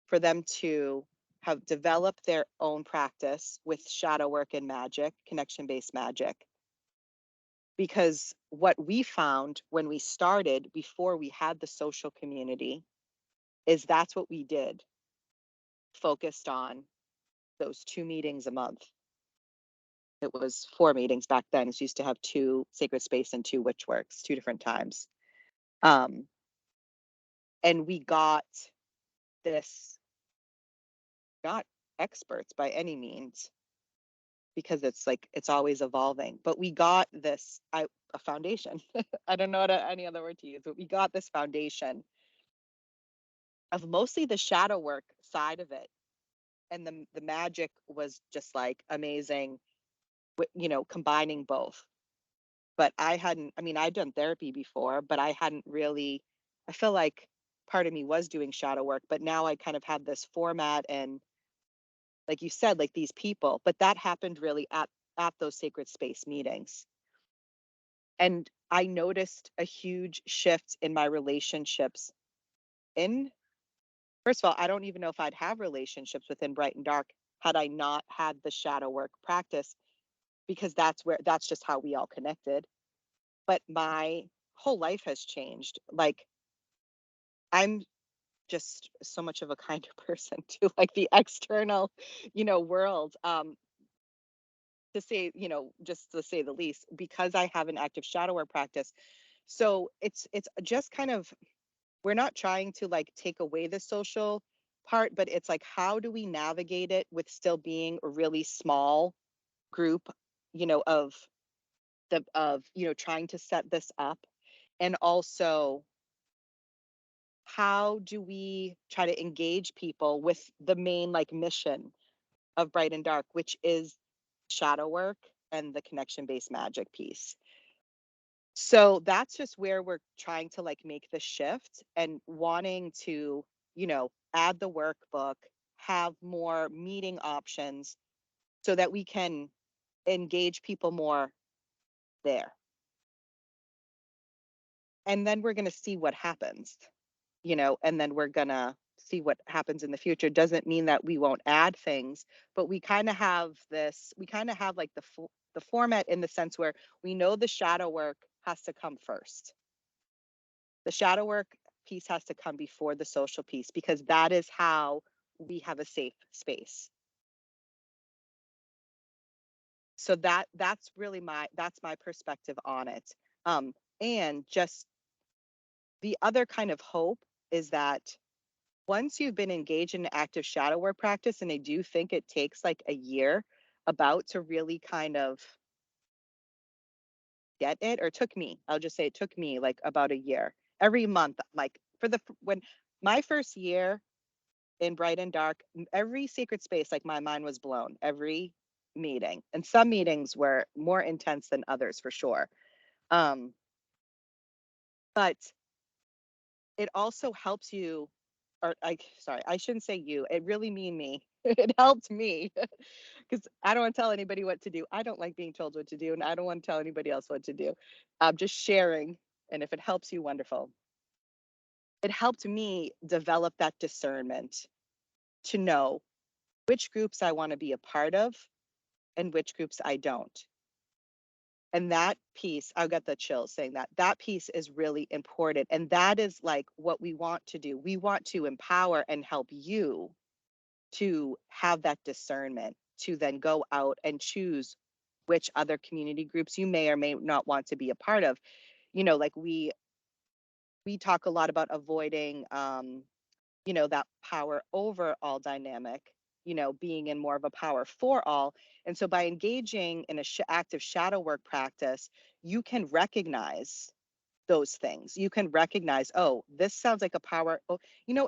S2: for them to have developed their own practice with shadow work and magic, connection based magic. Because what we found when we started, before we had the social community, is that's what we did, focused on those 2 meetings a month. It was 4 meetings back then. It used to have 2 sacred space and 2 witch works, 2 different times. Um, and we got this, not experts by any means, because it's like it's always evolving, but we got this a foundation. I don't know any other word to use, but we got this foundation of mostly the shadow work side of it, and the magic was just like amazing, combining both. But I'd done therapy before, but I hadn't really, I feel like part of me was doing shadow work, but now I kind of had this format and, like you said, like these people, but that happened really at those sacred space meetings. And I noticed a huge shift in my relationships in First of all, I don't even know if I'd have relationships within Bright and Dark had I not had the shadow work practice, because that's just how we all connected. But my whole life has changed. Like, I'm just so much of a kinder person to like the external, world. To say, just to say the least, because I have an active shadow work practice. So it's just kind of, we're not trying to like take away the social part, but it's like, how do we navigate it with still being a really small group, of trying to set this up. And also, how do we try to engage people with the main like mission of Bright and Dark, which is shadow work and the connection based magic piece. So that's just where we're trying to like make the shift and wanting to, add the workbook, have more meeting options so that we can engage people more there. And then we're going to see what happens, and then we're going to see what happens in the future. Doesn't mean that we won't add things, but we kind of have like the format in the sense where we know the shadow work has to come first. The shadow work piece has to come before the social piece, because that is how we have a safe space. So that's my perspective on it. And just the other kind of hope is that once you've been engaged in active shadow work practice, and I do think it takes like a year about to really kind of get it, or it took me, I'll just say it took me like about a year. Every month, like when my first year in Bright and Dark, every sacred space, like my mind was blown every meeting. And some meetings were more intense than others for sure. But it also helps you, or sorry, I shouldn't say you, it really mean me. It helped me because I don't want to tell anybody what to do. I don't like being told what to do, and I don't want to tell anybody else what to do. I'm just sharing. And if it helps you, wonderful. It helped me develop that discernment to know which groups I want to be a part of and which groups I don't. And that piece, I got the chills saying that piece is really important. And that is like what we want to do. We want to empower and help you to have that discernment to then go out and choose which other community groups you may or may not want to be a part of. Like we talk a lot about avoiding that power over all dynamic, being in more of a power for all. And so by engaging in a active shadow work practice, you can recognize those things. You can recognize, oh, this sounds like a power,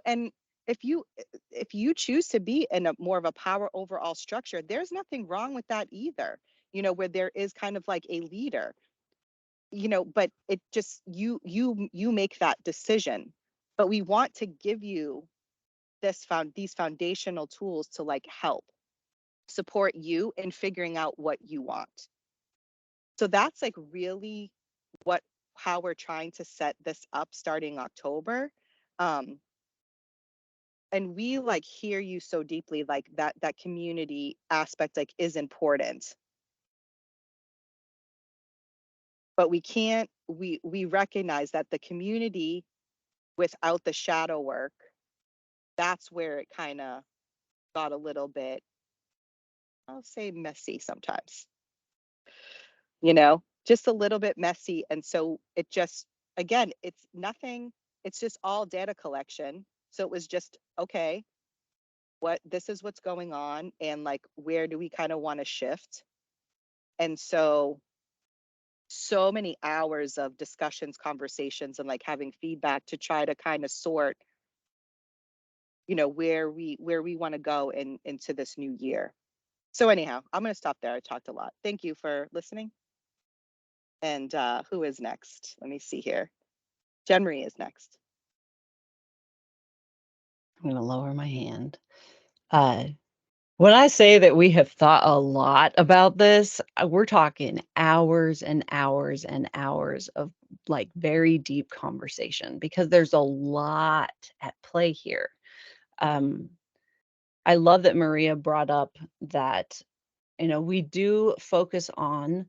S2: and if you choose to be in a more of a power overall structure, there's nothing wrong with that either, where there is kind of like a leader, but it just you make that decision. But we want to give you these foundational tools to like help support you in figuring out what you want. So that's like really what how we're trying to set this up starting October. Um, and we like hear you so deeply, like that community aspect like is important. But we can't we recognize that the community without the shadow work, that's where it kind of got a little bit, I'll say, messy sometimes, just a little bit messy. And so it just, again, it's nothing, it's just all data collection. So it was just, okay, this is what's going on, and like, where do we kind of want to shift? And so many hours of discussions, conversations, and like having feedback to try to kind of sort, where we want to go into this new year. So anyhow, I'm going to stop there. I talked a lot. Thank you for listening. And who is next? Let me see here. Jenry is next.
S3: I'm gonna lower my hand. Uh, when I say that we have thought a lot about this, we're talking hours and hours and hours of like very deep conversation because there's a lot at play here. Um, I love that Maria brought up that, we do focus on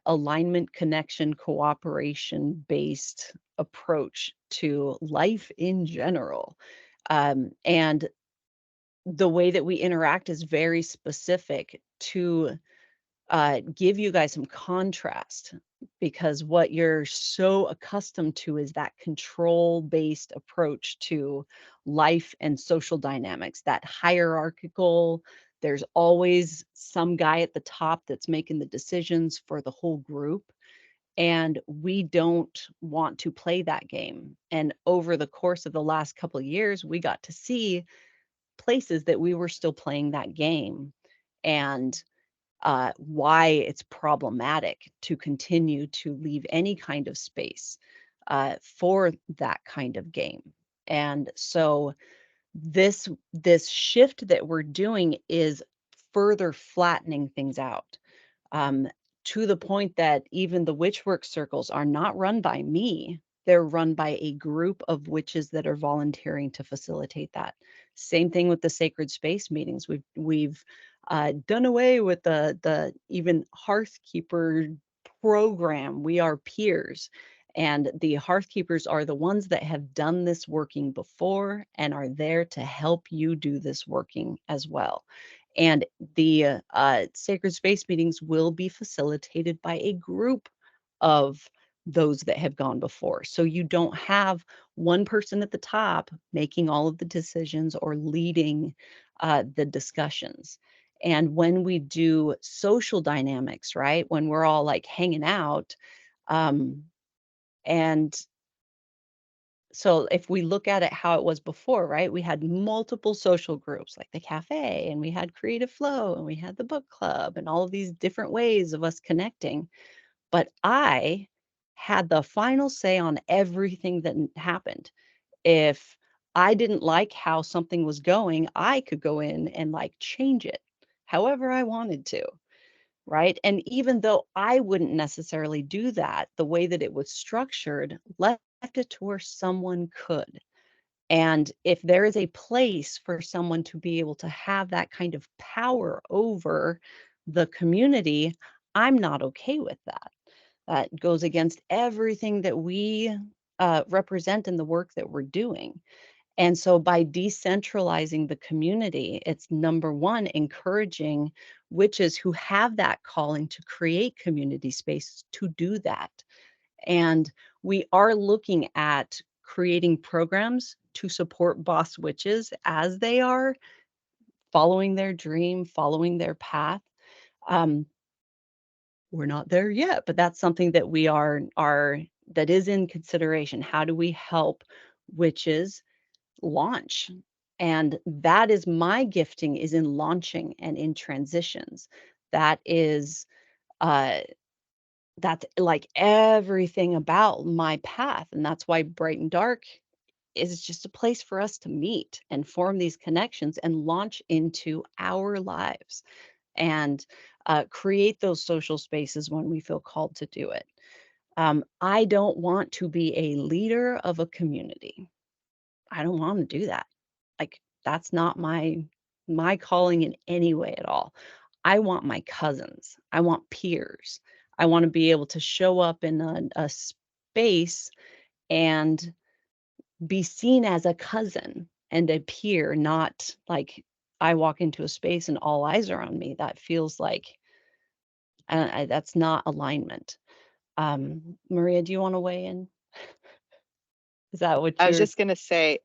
S3: alignment, connection, cooperation based approach to life in general. And the way that we interact is very specific to give you guys some contrast, because what you're so accustomed to is that control based approach to life and social dynamics, that hierarchical. There's always some guy at the top that's making the decisions for the whole group. And we don't want to play that game. And over the course of the last couple of years, we got to see places that we were still playing that game, and why it's problematic to continue to leave any kind of space for that kind of game. And so this shift that we're doing is further flattening things out, um, to the point that even the witchwork circles are not run by me. They're run by a group of witches that are volunteering to facilitate that. Same thing with the sacred space meetings. We've done away with the even hearthkeeper program. We are peers. And the hearthkeepers are the ones that have done this working before and are there to help you do this working as well. And the sacred space meetings will be facilitated by a group of those that have gone before. So you don't have one person at the top making all of the decisions or leading the discussions. And when we do social dynamics, right, when we're all like hanging out, um, and so if we look at it how it was before, right? We had multiple social groups like the cafe, and we had creative flow, and we had the book club, and all of these different ways of us connecting. But I had the final say on everything that happened. If I didn't like how something was going, I could go in and like change it however I wanted to. Right. And even though I wouldn't necessarily do that, the way that it was structured left it to where someone could. And if there is a place for someone to be able to have that kind of power over the community, I'm not okay with that. That goes against everything that we represent in the work that we're doing. And so by decentralizing the community, it's number one, encouraging witches who have that calling to create community spaces to do that. And we are looking at creating programs to support boss witches as they are following their dream, following their path. Um, we're not there yet, but that's something that we are that is in consideration. How do we help witches launch? And that is my gifting, is in launching and in transitions. That is uh that's like everything about my path. And that's why Bright and Dark is just a place for us to meet and form these connections and launch into our lives, and create those social spaces when we feel called to do it. I don't want to be a leader of a community. I don't want to do that. Like, that's not my calling in any way at all. I want my cousins. I want peers. I want to be able to show up in a space and be seen as a cousin and a peer, not like I walk into a space and all eyes are on me. That feels like that's not alignment. Maria, do you want to weigh in? Is that what
S2: I was
S3: you're?
S2: just gonna say,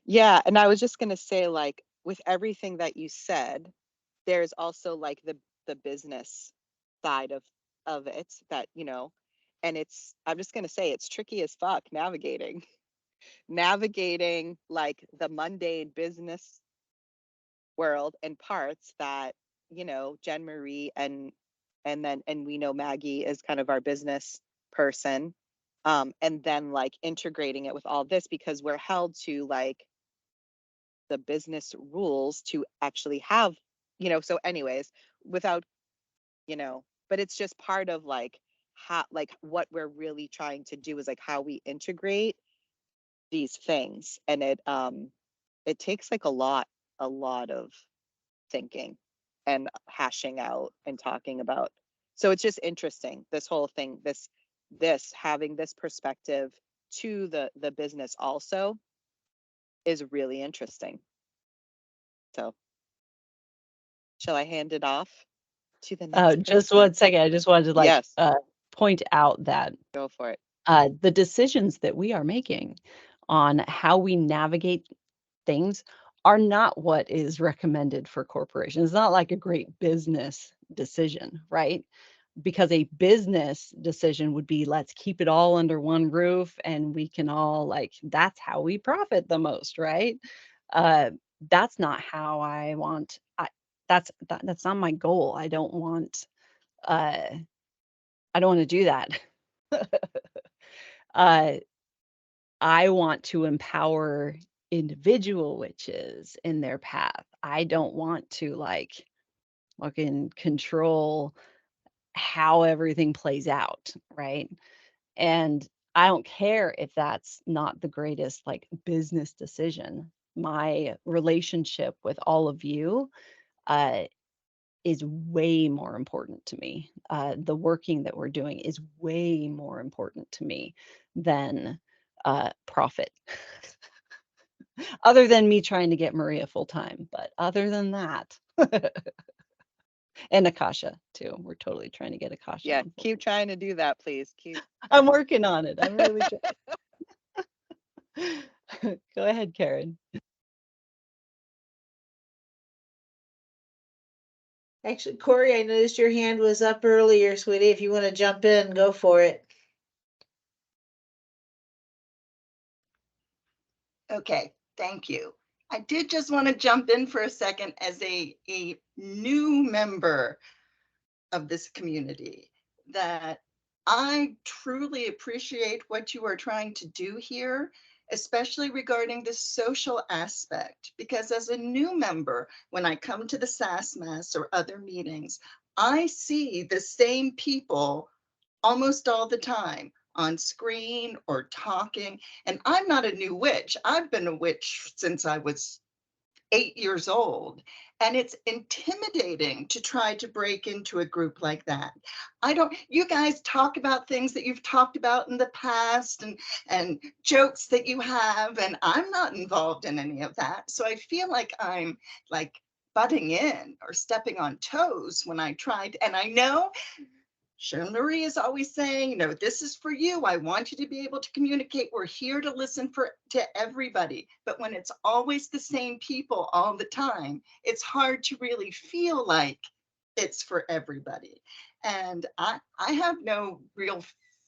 S2: yeah, and I was just gonna say, like, with everything that you said, there's also like the business side of it that, and I'm just gonna say it's tricky as fuck navigating like the mundane business world and parts that, Jen Marie and we know Maggie is kind of our business person. And then like integrating it with all this because we're held to like the business rules to actually have, so anyways, without, but it's just part of like how, like what we're really trying to do is like how we integrate these things. And it takes like a lot of thinking and hashing out and talking about. So it's just interesting, this whole thing, this having this perspective to the business also is really interesting. So shall I hand it off to the next
S3: Just
S2: person?
S3: one second. I just wanted to
S2: Yes,
S3: point out that
S2: go for it.
S3: the decisions that we are making on how we navigate things are not what is recommended for corporations. It's not like a great business decision, right? Because a business decision would be, let's keep it all under one roof and we can all like, that's how we profit the most, right? Uh, that's not how I want. That's not my goal. Uh, I don't want to do that. uh, I want to empower individual witches in their path. I don't want to like fucking control how everything plays out, right? And I don't care if that's not the greatest like business decision. My relationship with all of you uh, is way more important to me. The working that we're doing is way more important to me than profit. Other than me trying to get Maria full time, but other than that, and Akasha too. We're totally trying to get Akasha
S2: Yeah,
S3: on full
S2: keep trying to do that, please. Keep.
S3: time. I'm working on it. I'm really trying. Go ahead, Karen.
S6: Actually, Corey, I noticed your hand was up earlier, sweetie. If you want to jump in, go for it.
S8: Okay, thank you. I did just want to jump in for a second as a new member of this community that I truly appreciate what you are trying to do here, especially regarding the social aspect. Because as a new member, when I come to the SASS Mass or other meetings, I see the same people almost all the time on screen or talking. And I'm not a new witch. I've been a witch since I was 8 years old. And it's intimidating to try to break into a group like that. You guys talk about things that you've talked about in the past and jokes that you have, and I'm not involved in any of that. So I feel like I'm like butting in or stepping on toes when I tried. And I know Sharon Marie is always saying, this is for you. I want you to be able to communicate. We're here to listen to everybody. But when it's always the same people all the time, it's hard to really feel like it's for everybody. And I have no real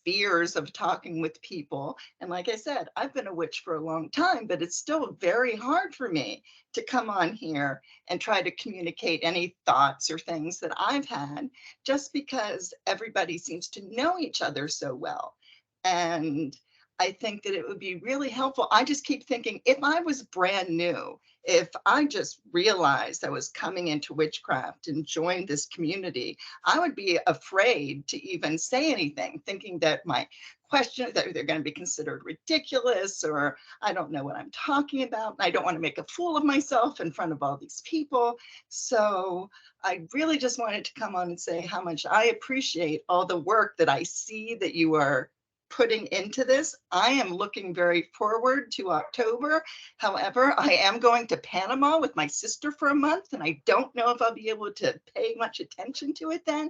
S8: fears of talking with people. And like I said, I've been a witch for a long time, but it's still very hard for me to come on here and try to communicate any thoughts or things that I've had, just because everybody seems to know each other so well. And I think that it would be really helpful. I just keep thinking, if I was brand new, if I just realized I was coming into witchcraft and joined this community, I would be afraid to even say anything, thinking that my questions, that they're going to be considered ridiculous, or I don't know what I'm talking about. I don't want to make a fool of myself in front of all these people. So I really just wanted to come on and say how much I appreciate all the work that I see that you are putting into this. I am looking very forward to October. However, I am going to Panama with my sister for a month, and I don't know if I'll be able to pay much attention to it then,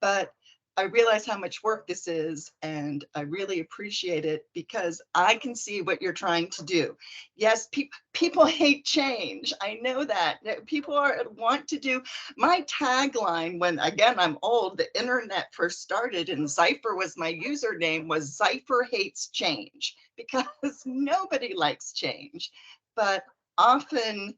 S8: but I realize how much work this is, and I really appreciate it because I can see what you're trying to do. Yes, people hate change. I know that. People want to do. My tagline, when again I'm old, the internet first started and Zypher was my username, was Zypher hates change, because nobody likes change. But often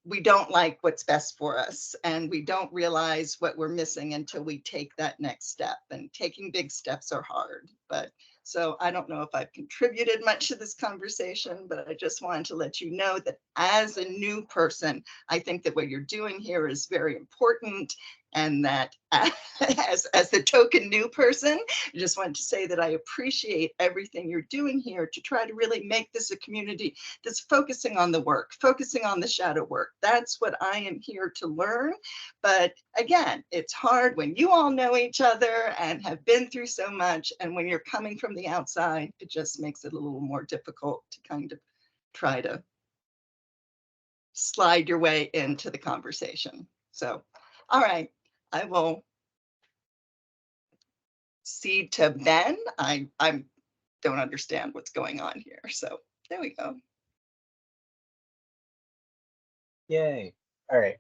S8: we don't like what's best for us, and we don't realize what we're missing until we take that next step, and taking big steps are hard. But so I don't know if I've contributed much to this conversation, but I just wanted to let you know that as a new person, I think that what you're doing here is very important, And that as the token new person, I just want to say that I appreciate everything you're doing here to try to really make this a community that's focusing on the work, focusing on the shadow work. That's what I am here to learn. But again, it's hard when you all know each other and have been through so much. And when you're coming from the outside, it just makes it a little more difficult to kind of try to slide your way into the conversation. So, all right, I will cede to Ben. I don't understand what's going on here. So there we go.
S9: Yay. All right.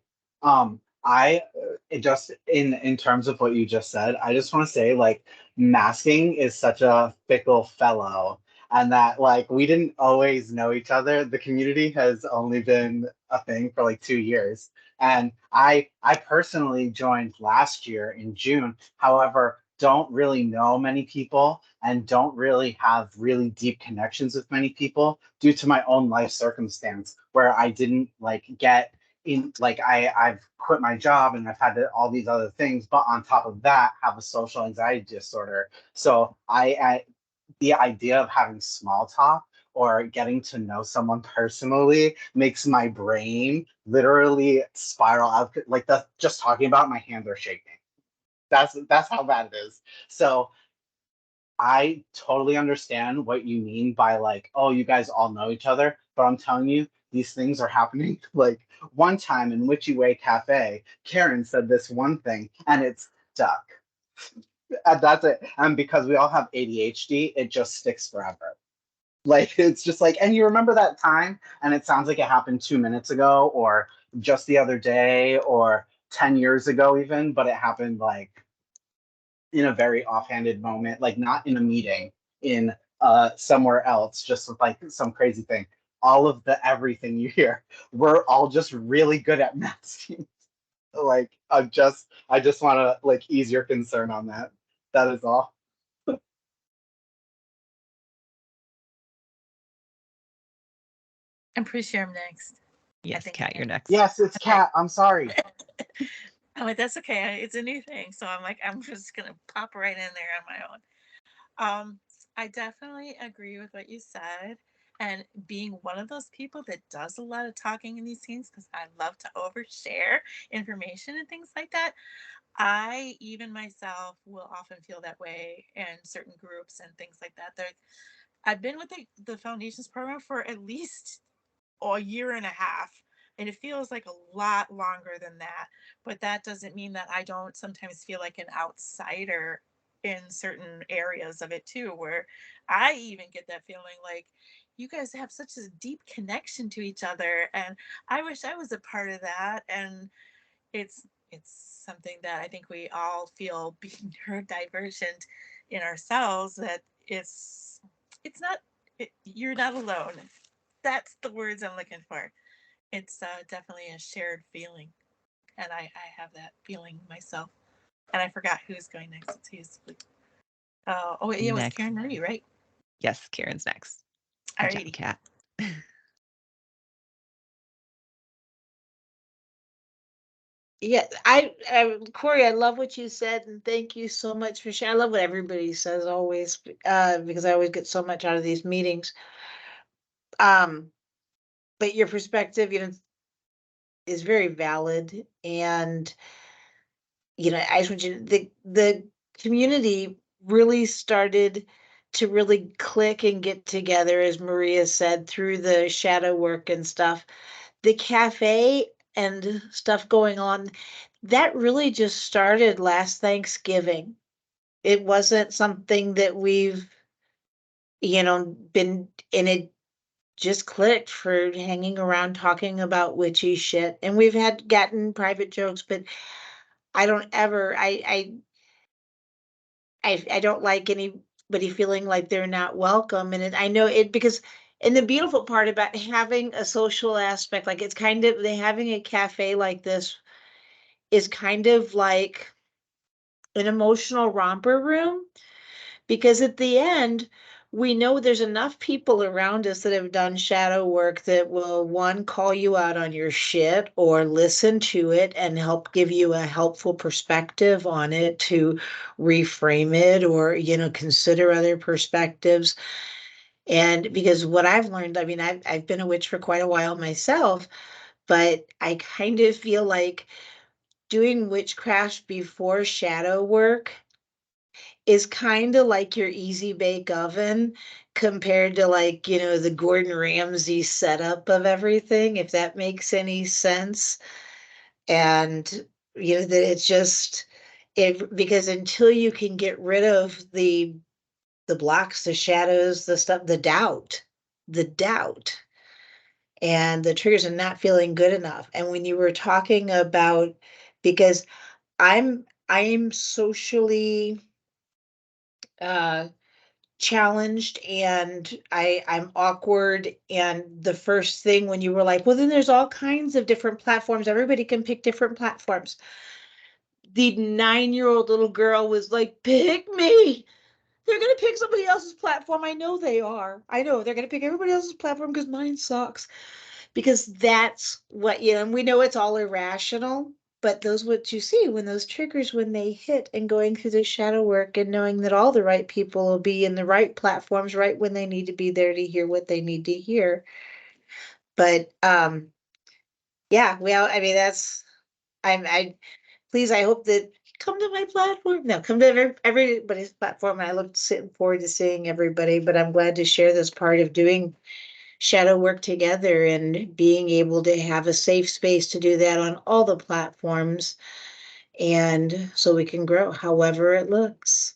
S9: I it just in terms of what you just said, I just want to say like masking is such a fickle fellow, and that like we didn't always know each other. The community has only been a thing for like 2 years. And I personally joined last year in June. However, don't really know many people and don't really have really deep connections with many people due to my own life circumstance where I didn't like get in like I've quit my job and I've had all these other things, but on top of that have a social anxiety disorder. So I the idea of having small talk or getting to know someone personally makes my brain literally spiral out. Like the just talking about my hands are shaking. That's how bad it is. So I totally understand what you mean by like, oh, you guys all know each other, but I'm telling you, these things are happening. Like one time in Witchy Way Cafe, Karen said this one thing and it's stuck. And that's it. And because we all have ADHD, it just sticks forever. Like it's just like, and you remember that time, and it sounds like it happened 2 minutes ago, or just the other day, or 10 years ago, even, but it happened like in a very offhanded moment, like not in a meeting, in somewhere else, just with like some crazy thing. All of the everything you hear, we're all just really good at masking. Like I just want to like ease your concern on that. That is all.
S4: I'm pretty sure I'm next. I
S1: Yes,
S4: think I'm
S1: Kat, you're
S4: next.
S1: next.
S9: Yes, it's
S4: Okay.
S9: Cat. I'm sorry.
S4: I'm like, that's okay. It's a new thing. So I'm like, I'm just gonna pop right in there on my own. I definitely agree with what you said. And being one of those people that does a lot of talking in these scenes, because I love to overshare information and things like that, I even myself will often feel that way in certain groups and things like that. I've been with the foundations program for at least a year and a half. And it feels like a lot longer than that. But that doesn't mean that I don't sometimes feel like an outsider in certain areas of it too, where I even get that feeling like you guys have such a deep connection to each other. And I wish I was a part of that. And it's something that I think we all feel being neurodivergent in ourselves, that it's not you're not alone. That's the words I'm looking for. It's definitely a shared feeling, and I have that feeling myself. And I forgot who's going next. It's who's oh, it was
S1: Next.
S4: Karen Marie, right?
S1: Yes, Karen's next. Good job,
S4: Alrighty.
S1: Kat.
S6: Yeah, Corey, I love what you said, and thank you so much for sharing. I love what everybody says always, because I always get so much out of these meetings. Um, but your perspective, is very valid, and I just want you the community really started to really click and get together, as Maria said, through the shadow work and stuff. The cafe and stuff going on, that really just started last Thanksgiving. It wasn't something that we've, been in it just clicked for hanging around talking about witchy shit. And we've had gotten private jokes, but I don't ever I don't like anybody feeling like they're not welcome. And I know it because and the beautiful part about having a social aspect, like it's kind of they having a cafe like this is kind of like an emotional romper room, because at the end we know there's enough people around us that have done shadow work that will, one, call you out on your shit or listen to it and help give you a helpful perspective on it to reframe it or, consider other perspectives. And because what I've learned, I mean, I've been a witch for quite a while myself, but I kind of feel like doing witchcraft before shadow work is kind of like your easy bake oven compared to, like, the Gordon Ramsay setup of everything, if that makes any sense. And that it's just it because until you can get rid of the blocks, the shadows, the stuff, the doubt and the triggers and not feeling good enough. And when you were talking about, because I'm socially uh challenged and I'm awkward, and the first thing when you were like, well, then there's all kinds of different platforms, everybody can pick different platforms, the 9-year-old little girl was like, pick me. They're going to pick somebody else's platform. I know they are. I know they're going to pick everybody else's platform because mine sucks. Because that's what, and we know it's all irrational, but those what you see when those triggers, when they hit, and going through the shadow work and knowing that all the right people will be in the right platforms right when they need to be there to hear what they need to hear. But yeah, well, I mean, I please, I hope that come to my platform. No, come to everybody's platform. I look forward to seeing everybody, but I'm glad to share this part of doing shadow work together and being able to have a safe space to do that on all the platforms, and so we can grow however it looks.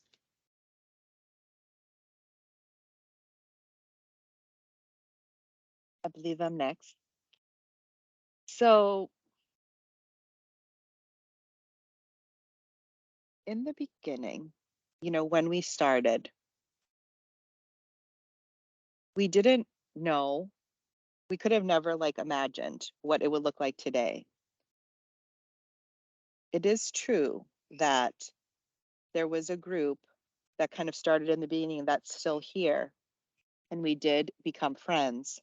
S2: I believe I'm next. So, in the beginning, when we started, we didn't know, we could have never like imagined what it would look like today. It is true that there was a group that kind of started in the beginning that's still here, and we did become friends.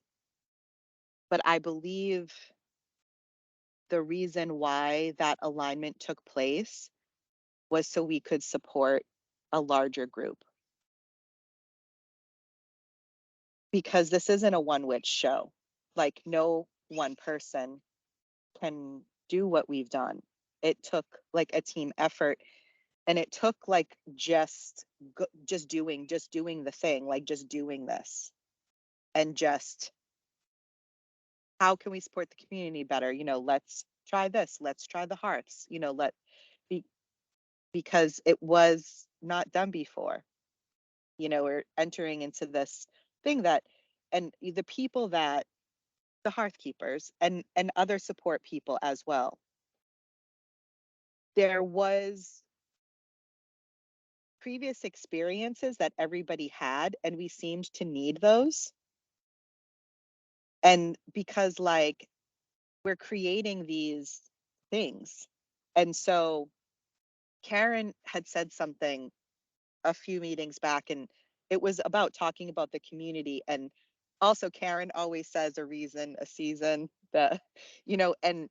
S2: But I believe the reason why that alignment took place was so we could support a larger group. Because this isn't a one witch show. Like, no one person can do what we've done. It took like a team effort, and it took like just doing the thing, like just doing this, and just how can we support the community better? Let's try this. Let's try the hearths. Let be because it was not done before. We're entering into this thing that, and the people that the hearth keepers and other support people as well. There was previous experiences that everybody had, and we seemed to need those. And because like we're creating these things. And so Karen had said something a few meetings back, and it was about talking about the community. And also Karen always says a reason, a season, and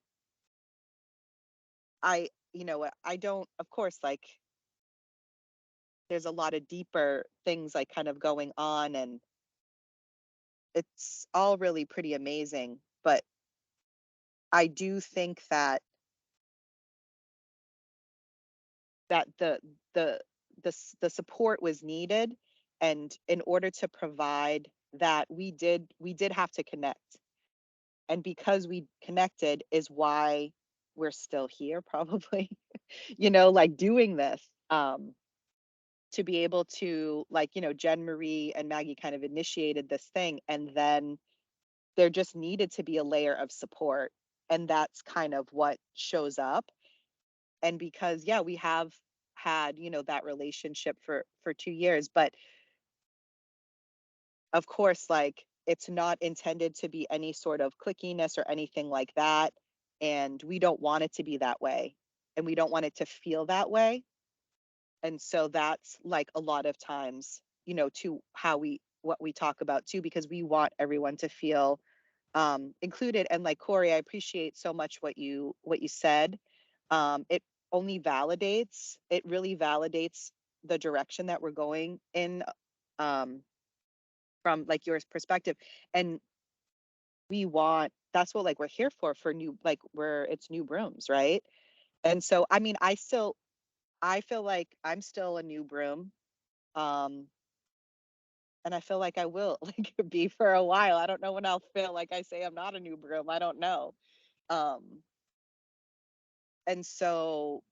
S2: I don't, of course, like there's a lot of deeper things like kind of going on, and it's all really pretty amazing. But I do think that the support was needed, and in order to provide that, we did have to connect. And because we connected is why we're still here, probably, like doing this. To be able to, like, Jen Marie and Maggie kind of initiated this thing, and then there just needed to be a layer of support, and that's kind of what shows up. And because, yeah, we have had, that relationship for 2 years, but of course, like, it's not intended to be any sort of clickiness or anything like that, and we don't want it to be that way, and we don't want it to feel that way. And so that's like a lot of times, to how we what we talk about too, because we want everyone to feel included. And like Corey, I appreciate so much what you said. It really validates the direction that we're going in, um, from like your perspective. And that's what like we're here for new, like it's new brooms, right? And so I mean, I feel like I'm still a new broom. Um, and I feel like I will like be for a while. I don't know when I'll feel like I say I'm not a new broom. I don't know. Um, and so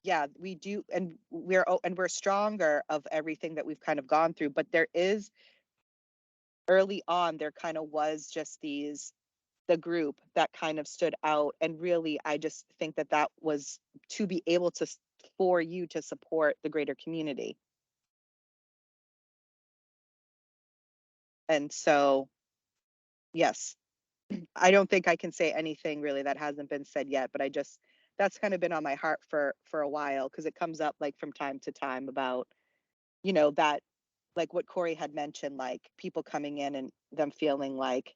S2: yeah, we do, and we're stronger of everything that we've kind of gone through. But there is, early on, there kind of was just the group that kind of stood out, and really, I just think that was to be able to, for you to support the greater community. And so, yes, I don't think I can say anything really that hasn't been said yet, but that's kind of been on my heart for a while, because it comes up like from time to time about, that, like what Corey had mentioned, like people coming in and them feeling like,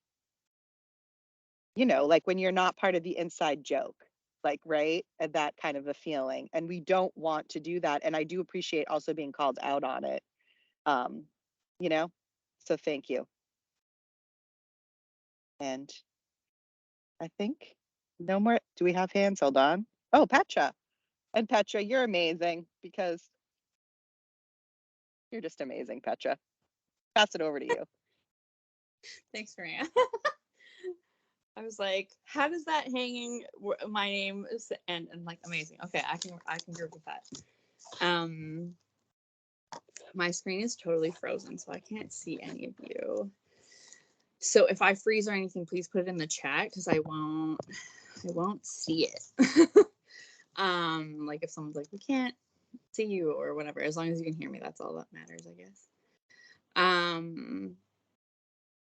S2: like when you're not part of the inside joke, like, right? And that kind of a feeling. And we don't want to do that. And I do appreciate also being called out on it. Um, you know, so thank you. And I think no more. Do we have hands? Hold on. Oh, Petra. And Petra, you're amazing, because you're just amazing, Petra. Pass it over to you.
S10: Thanks, Maria. I was like, how does that hanging my name is, and like amazing. Okay, I can group with that. My screen is totally frozen, so I can't see any of you. So if I freeze or anything, please put it in the chat, because I won't see it. Like if someone's like, we can't see you or whatever, as long as you can hear me, that's all that matters, I guess.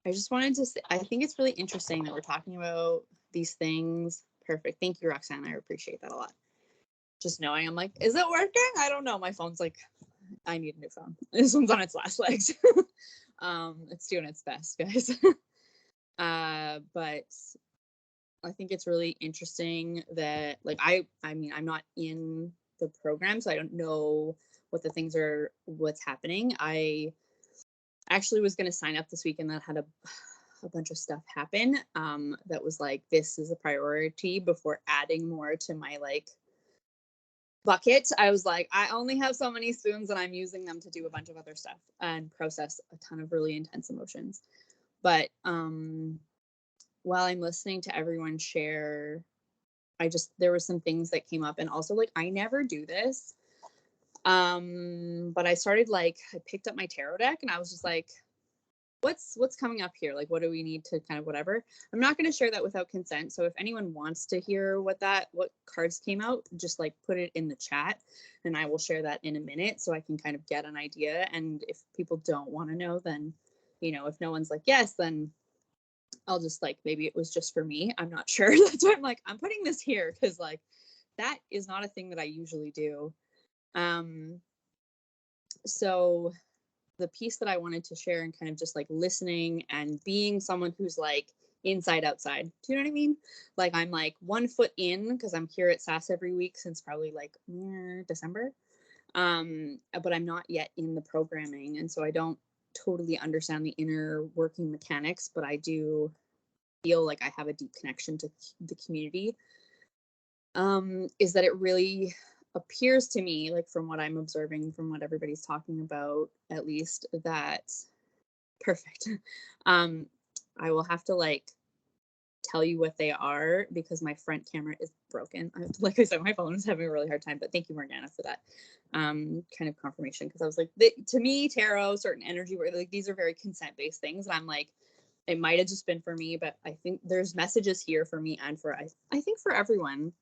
S10: I just wanted to say, I think it's really interesting that we're talking about these things. Perfect. Thank you, Roxanne. I appreciate that a lot. Just knowing, I'm like, is it working? I don't know. My phone's like, I need a new phone. This one's on its last legs. It's doing its best, guys. But I think it's really interesting that, like, I mean, I'm not in the program, so I don't know what the things are, what's happening. I actually was going to sign up this week, and that had a bunch of stuff happen that was like, this is a priority before adding more to my like bucket. I was like, I only have so many spoons and I'm using them to do a bunch of other stuff and process a ton of really intense emotions. But while I'm listening to everyone share, there were some things that came up, and also like, I never do this. But I started, like, I picked up my tarot deck and I was just like, what's coming up here? Like, what do we need to kind of whatever? I'm not going to share that without consent. So if anyone wants to hear what cards came out, just like put it in the chat and I will share that in a minute so I can kind of get an idea. And if people don't want to know, then, if no one's like, yes, then I'll just like, maybe it was just for me. I'm not sure. That's why I'm like, I'm putting this here, because like, that is not a thing that I usually do. So the piece that I wanted to share, and kind of just like listening and being someone who's like inside outside, do you know what I mean? Like, I'm like 1 foot in, because I'm here at SASS every week since probably like December, but I'm not yet in the programming, and so I don't totally understand the inner working mechanics, but I do feel like I have a deep connection to the community. Is that it really appears to me, like from what I'm observing, from what everybody's talking about, at least, that perfect. I will have to like tell you what they are, because my front camera is broken. Like I said, my phone is having a really hard time, but thank you, Morgana, for that kind of confirmation, because I was like, to me, tarot, certain energy, where like these are very consent-based things, and I'm like, it might have just been for me, but I think there's messages here for me and for I think for everyone.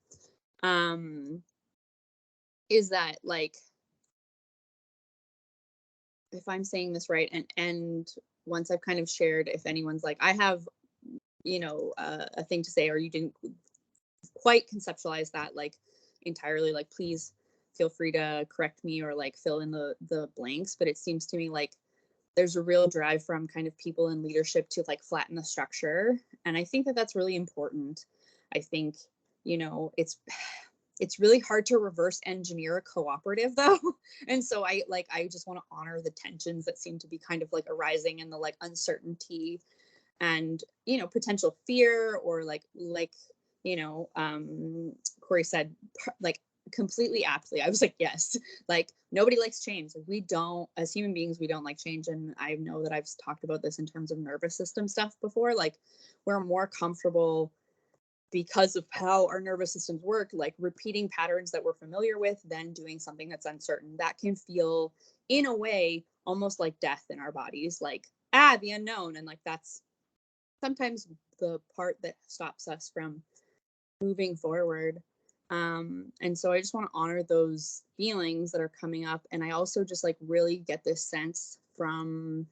S10: Is that like, if I'm saying this right, and once I've kind of shared, if anyone's like, I have, a thing to say, or you didn't quite conceptualize that like entirely, like, please feel free to correct me or like fill in the blanks. But it seems to me like there's a real drive from kind of people in leadership to like flatten the structure. And I think that that's really important. I think, you know, it's really hard to reverse engineer a cooperative though. And so I just want to honor the tensions that seem to be kind of like arising and the like uncertainty and, you know, potential fear or you know, Corey said, like completely aptly, I was like, yes, like nobody likes change. Like, we don't, as human beings, we don't like change. And I know that I've talked about this in terms of nervous system stuff before. Like, we're more comfortable because of how our nervous systems work, like repeating patterns that we're familiar with, then doing something that's uncertain. That can feel, in a way, almost like death in our bodies, like, the unknown. And like, that's sometimes the part that stops us from moving forward. And so I just want to honor those feelings that are coming up. And I also just like really get this sense from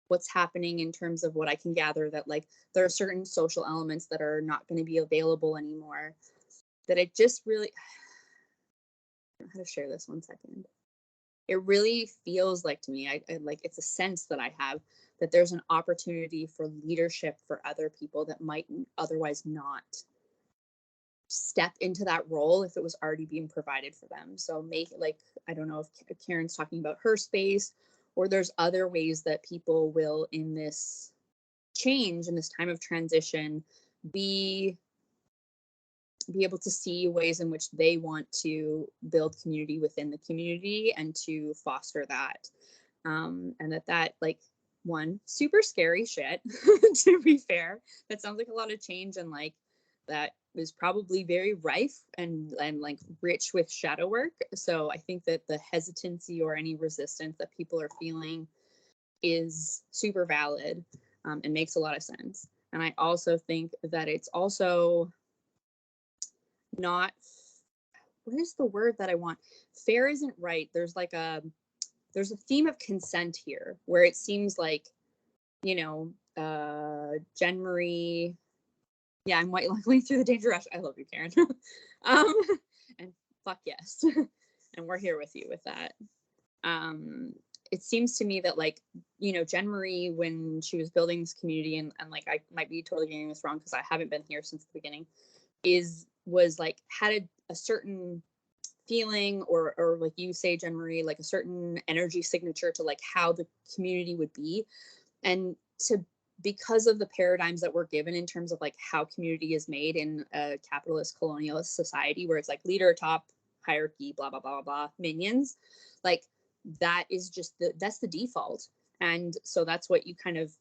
S10: what's happening in terms of what I can gather that like there are certain social elements that are not going to be available anymore. That it just really, I don't know how to share this 1 second. It really feels like to me, I like it's a sense that I have that there's an opportunity for leadership for other people that might otherwise not step into that role if it was already being provided for them. So make like, I don't know if Karen's talking about her space or there's other ways that people will in this change, in this time of transition, be able to see ways in which they want to build community within the community and to foster that. And that like one super scary shit, to be fair, that sounds like a lot of change and like that is probably very rife and like rich with shadow work. So I think that the hesitancy or any resistance that people are feeling is super valid and makes a lot of sense. And I also think that it's also not, what is the word that I want? Fair isn't right. There's a theme of consent here where it seems like, you know, Jen Marie, yeah, I'm white luckily through the danger rush. I love you, Karen. And fuck yes. And we're here with you with that. It seems to me that like, you know, Jen Marie, when she was building this community and like, I might be totally getting this wrong because I haven't been here since the beginning, was like, had a certain feeling or like you say, Jen Marie, like a certain energy signature to like how the community would be. And because of the paradigms that we're given in terms of like how community is made in a capitalist colonialist society where it's like leader, top, hierarchy, blah, blah, blah, blah, blah, minions, like that is just that's the default. And so that's what you kind of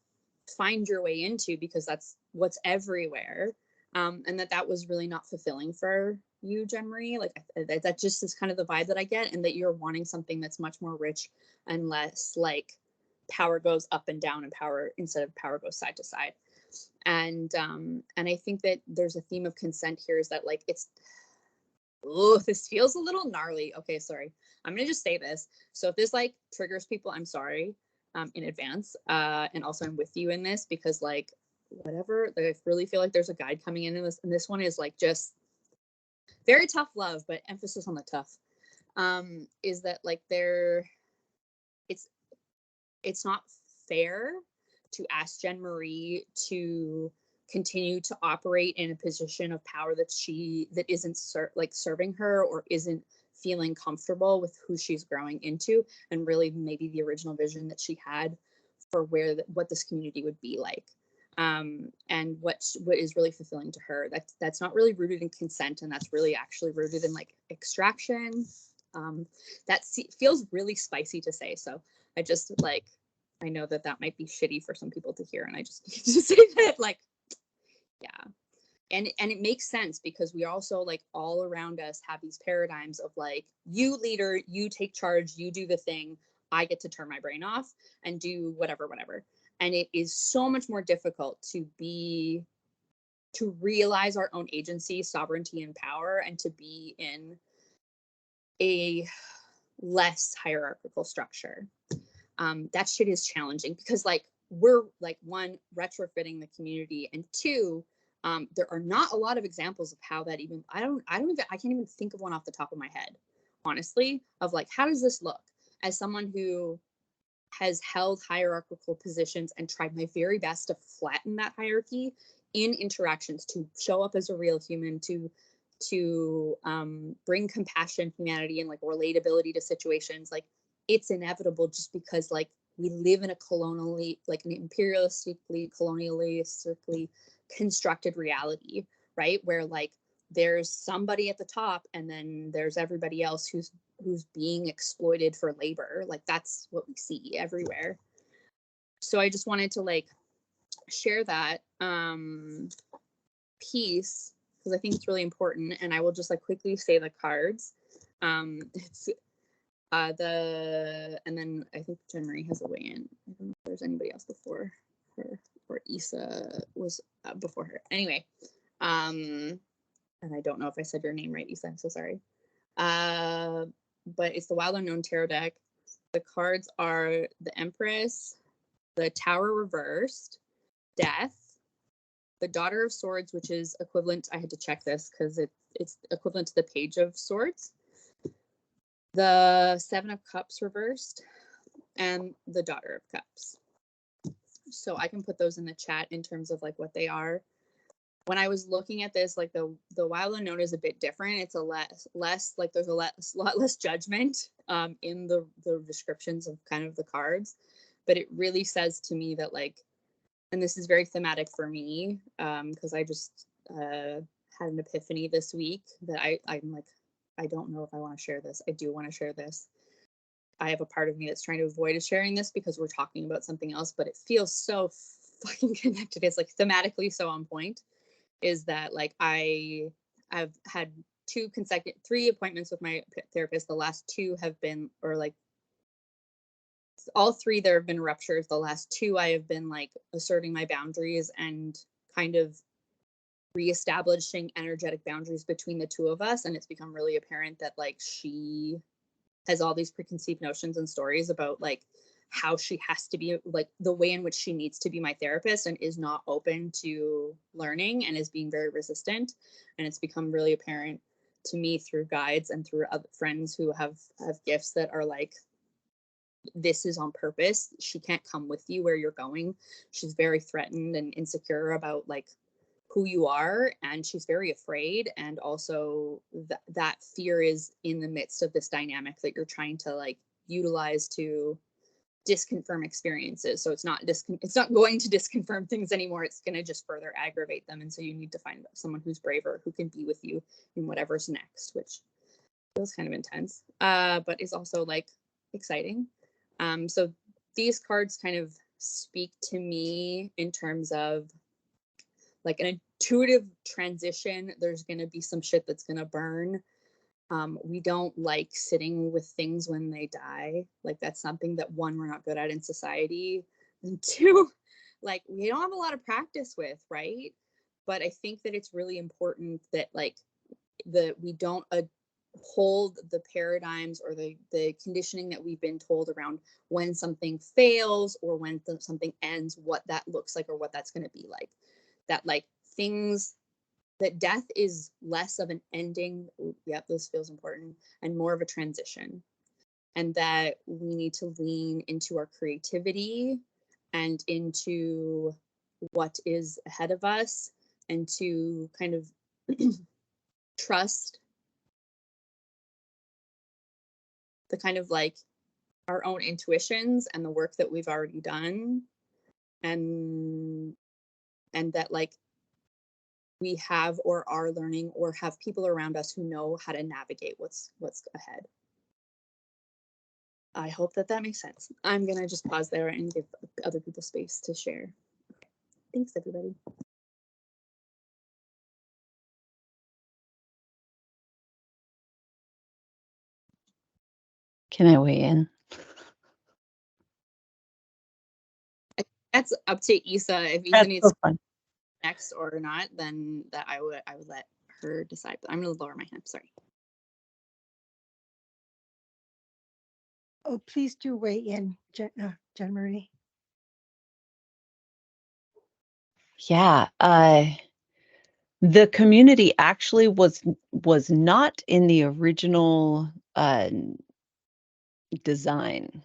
S10: find your way into because that's what's everywhere. And that was really not fulfilling for you, Jen Marie. Like that just is kind of the vibe that I get, and that you're wanting something that's much more rich and less like power goes up and down and power instead of power goes side to side. And I think that there's a theme of consent here is that like it's, oh, this feels a little gnarly. Okay, sorry. I'm gonna just say this. So if this like triggers people, I'm sorry in advance. And also I'm with you in this because like whatever, I really feel like there's a guide coming in this, and this one is like just very tough love, but emphasis on the tough. Is that like it's not fair to ask Jen Marie to continue to operate in a position of power that isn't serving her or isn't feeling comfortable with who she's growing into, and really maybe the original vision that she had for what this community would be like. And what is really fulfilling to her. That's not really rooted in consent, and that's really actually rooted in like extraction. That feels really spicy to say. So I just like, I know that might be shitty for some people to hear, and I just need to say that like, yeah. And it makes sense because we also like all around us have these paradigms of like, you leader, you take charge, you do the thing, I get to turn my brain off and do whatever. And it is so much more difficult to realize our own agency, sovereignty, and power, and to be in a less hierarchical structure. That shit is challenging because like we're like one, retrofitting the community, and two, there are not a lot of examples of how that even I can't even think of one off the top of my head, honestly, of like how does this look as someone who has held hierarchical positions and tried my very best to flatten that hierarchy in interactions, to show up as a real human, to bring compassion, humanity, and like relatability to situations. Like, it's inevitable just because like we live in a colonially, like an imperialistically, colonialistically constructed reality, right? Where like there's somebody at the top and then there's everybody else who's being exploited for labor. Like, that's what we see everywhere. So I just wanted to like share that piece because I think it's really important. And I will just like quickly say the cards. It's and then I think Jen Marie has a weigh in. I don't know if there's anybody else before her, or Issa was before her. Anyway, and I don't know if I said your name right, Issa. I'm so sorry. But it's the Wild Unknown Tarot deck. The cards are the Empress, the Tower reversed, Death, the Daughter of Swords, which is equivalent. I had to check this because it's equivalent to the Page of Swords, the Seven of Cups reversed, and the Daughter of Cups. So I can put those in the chat in terms of like what they are. When I was looking at this, like the Wild Unknown is a bit different. It's a less like there's a lot less judgment in the descriptions of kind of the cards, but it really says to me that like, and this is very thematic for me because I just had an epiphany this week that I'm like, I don't know if I want to share this. I do want to share this. I have a part of me that's trying to avoid sharing this because we're talking about something else, but it feels so fucking connected. It's like thematically so on point. Is that like I've had 3 appointments with my therapist. The last 2 have been, or like all 3 there have been ruptures. The last 2 I have been like asserting my boundaries and kind of reestablishing energetic boundaries between the 2 of us. And it's become really apparent that like she has all these preconceived notions and stories about like how she has to be, like the way in which she needs to be my therapist, and is not open to learning and is being very resistant. And it's become really apparent to me through guides and through other friends who have gifts that are like, this is on purpose. She can't come with you where you're going. She's very threatened and insecure about like who you are, and she's very afraid. And also that fear is in the midst of this dynamic that you're trying to like utilize to disconfirm experiences. So it's not going to disconfirm things anymore. It's going to just further aggravate them. And so you need to find someone who's braver, who can be with you in whatever's next, which feels kind of intense, but is also like exciting. So these cards kind of speak to me in terms of like an intuitive transition. There's going to be some shit that's going to burn. We don't like sitting with things when they die. Like, that's something that 1, we're not good at in society, and 2, like we don't have a lot of practice with, right? But I think that it's really important that like we don't hold the paradigms or the conditioning that we've been told around when something fails or when something ends, what that looks like or what that's going to be like. That like things, that death is less of an ending. Yep, this feels important, and more of a transition. And that we need to lean into our creativity and into what is ahead of us, and to kind of trust the kind of like our own intuitions and the work that we've already done, and that like we have or are learning or have people around us who know how to navigate what's ahead. I hope that makes sense. I'm going to just pause there and give other people space to share. Thanks, everybody.
S3: Can I weigh in?
S10: That's up to Issa. If Issa
S3: That's
S10: needs
S3: so fun.
S10: next or not, then that I would let her decide. But I'm going to lower my hand. Sorry.
S11: Oh, please do weigh in, Jen Marie.
S3: Yeah, the community actually was not in the original design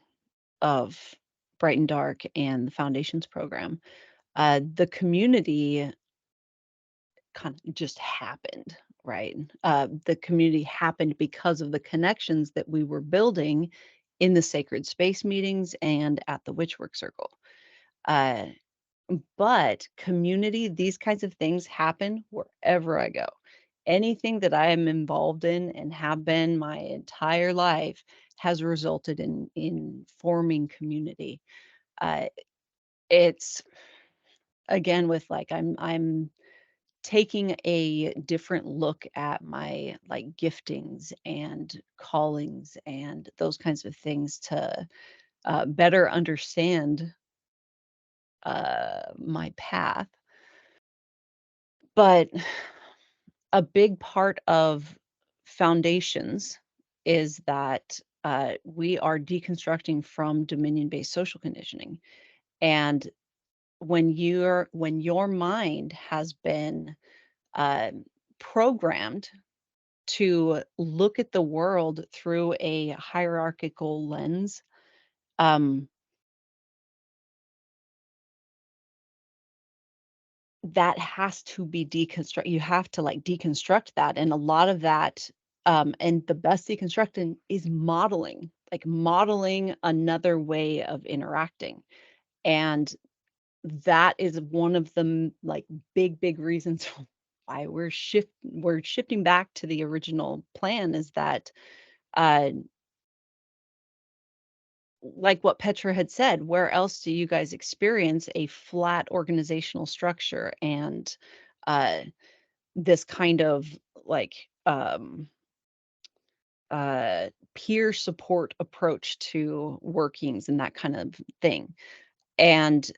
S3: of Bright and Dark and the Foundations program, the community kind of just happened, right? The community happened because of the connections that we were building in the sacred space meetings and at the Witchwork Circle. Uh, but community, these kinds of things happen wherever I go. Anything that I am involved in and have been my entire life has resulted in forming community. Uh, it's again with like I'm taking a different look at my like giftings and callings and those kinds of things to better understand my path. But a big part of foundations is that we are deconstructing from dominion-based social conditioning. And when your mind has been uh, programmed to look at the world through a hierarchical lens, um, that has to be deconstruct. You have to like deconstruct that, and a lot of that, and the best deconstructing is modeling, like modeling another way of interacting, and that is one of the like big reasons why we're shifting back to the original plan is that uh like what Petra had said, where else do you guys experience a flat organizational structure and uh, this kind of like peer support approach to workings and that kind of thing? And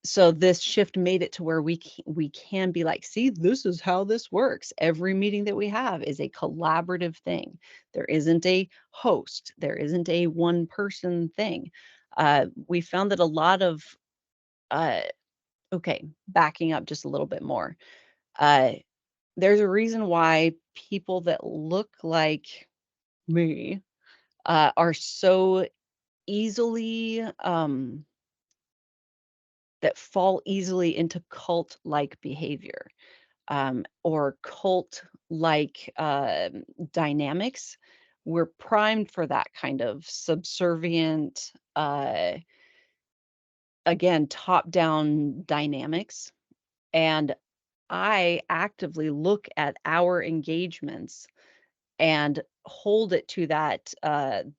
S3: so this shift made it to where we can be like, see, this is how this works. Every meeting that we have is a collaborative thing. There isn't a host. There isn't a one person thing. We found that a lot of uh, okay, backing up just a little bit more. Uh, there's a reason why people that look like me are so easily that fall easily into cult-like behavior, or cult-like dynamics. We're primed for that kind of subservient, again, top-down dynamics. And I actively look at our engagements and hold it to that. And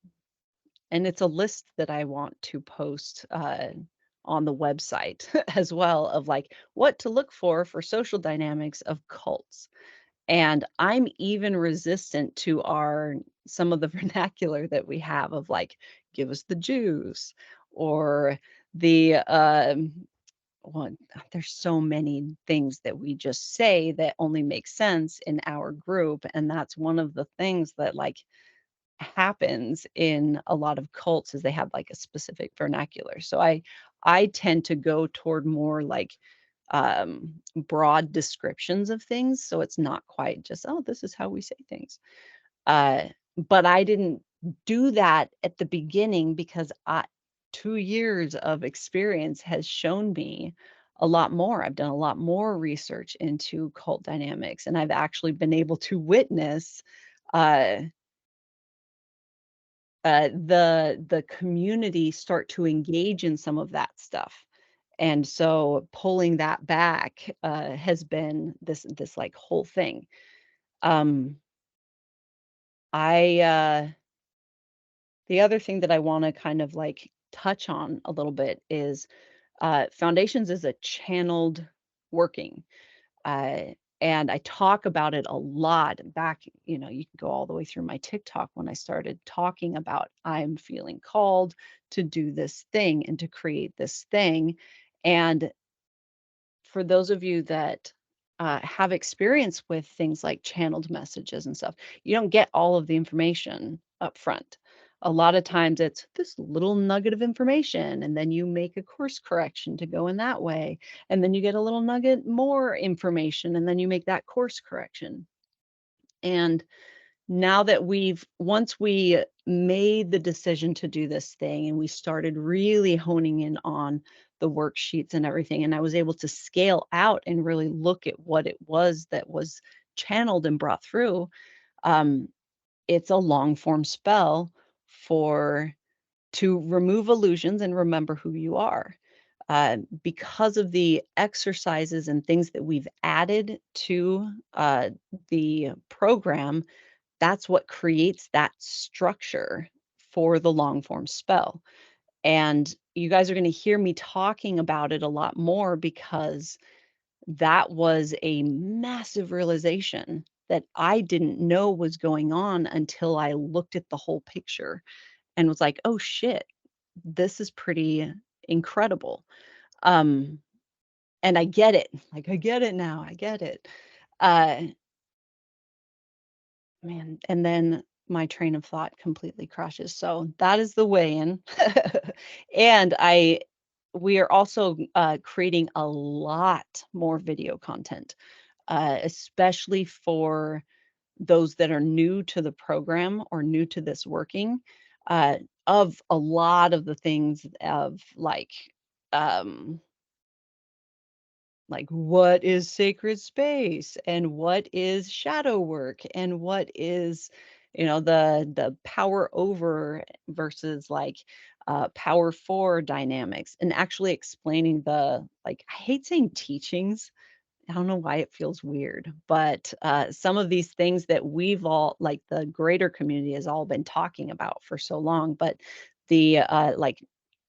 S3: it's a list that I want to post on the website as well of like what to look for social dynamics of cults. And I'm even resistant to our some of the vernacular that we have of like, give us the juice or the well, there's so many things that we just say that only make sense in our group. And that's one of the things that like happens in a lot of cults is they have like a specific vernacular. So I tend to go toward more like broad descriptions of things. So it's not quite just, oh, this is how we say things. Uh, but I didn't do that at the beginning because 2 years of experience has shown me a lot more. I've done a lot more research into cult dynamics, and I've actually been able to witness uh, the community start to engage in some of that stuff. And so pulling that back has been this like whole thing. Um, I The other thing that I want to kind of like touch on a little bit is foundations is a channeled working. Uh, and I talk about it a lot back, you can go all the way through my TikTok when I started talking about I'm feeling called to do this thing and to create this thing. And for those of you that have experience with things like channeled messages and stuff, you don't get all of the information up front. A lot of times it's this little nugget of information, and then you make a course correction to go in that way. And then you get a little nugget more information, and then you make that course correction. And now that once we made the decision to do this thing and we started really honing in on the worksheets and everything, and I was able to scale out and really look at what it was that was channeled and brought through, um, it's a long form spell for to remove illusions and remember who you are. Because of the exercises and things that we've added to the program, that's what creates that structure for the long form spell. And you guys are going to hear me talking about it a lot more because that was a massive realization that I didn't know was going on until I looked at the whole picture and was like, "Oh shit, this is pretty incredible." Um, and I get it. Like I get it now. I get it. Uh, Man, and then my train of thought completely crashes. So that is the way in. And we are also creating a lot more video content, especially for those that are new to the program or new to this working, uh, of a lot of the things of um, like what is sacred space and what is shadow work and what is the power over versus power for dynamics, and actually explaining the, like, I hate saying teachings. I don't know why it feels weird, but some of these things that we've all, like the greater community, has all been talking about for so long, but the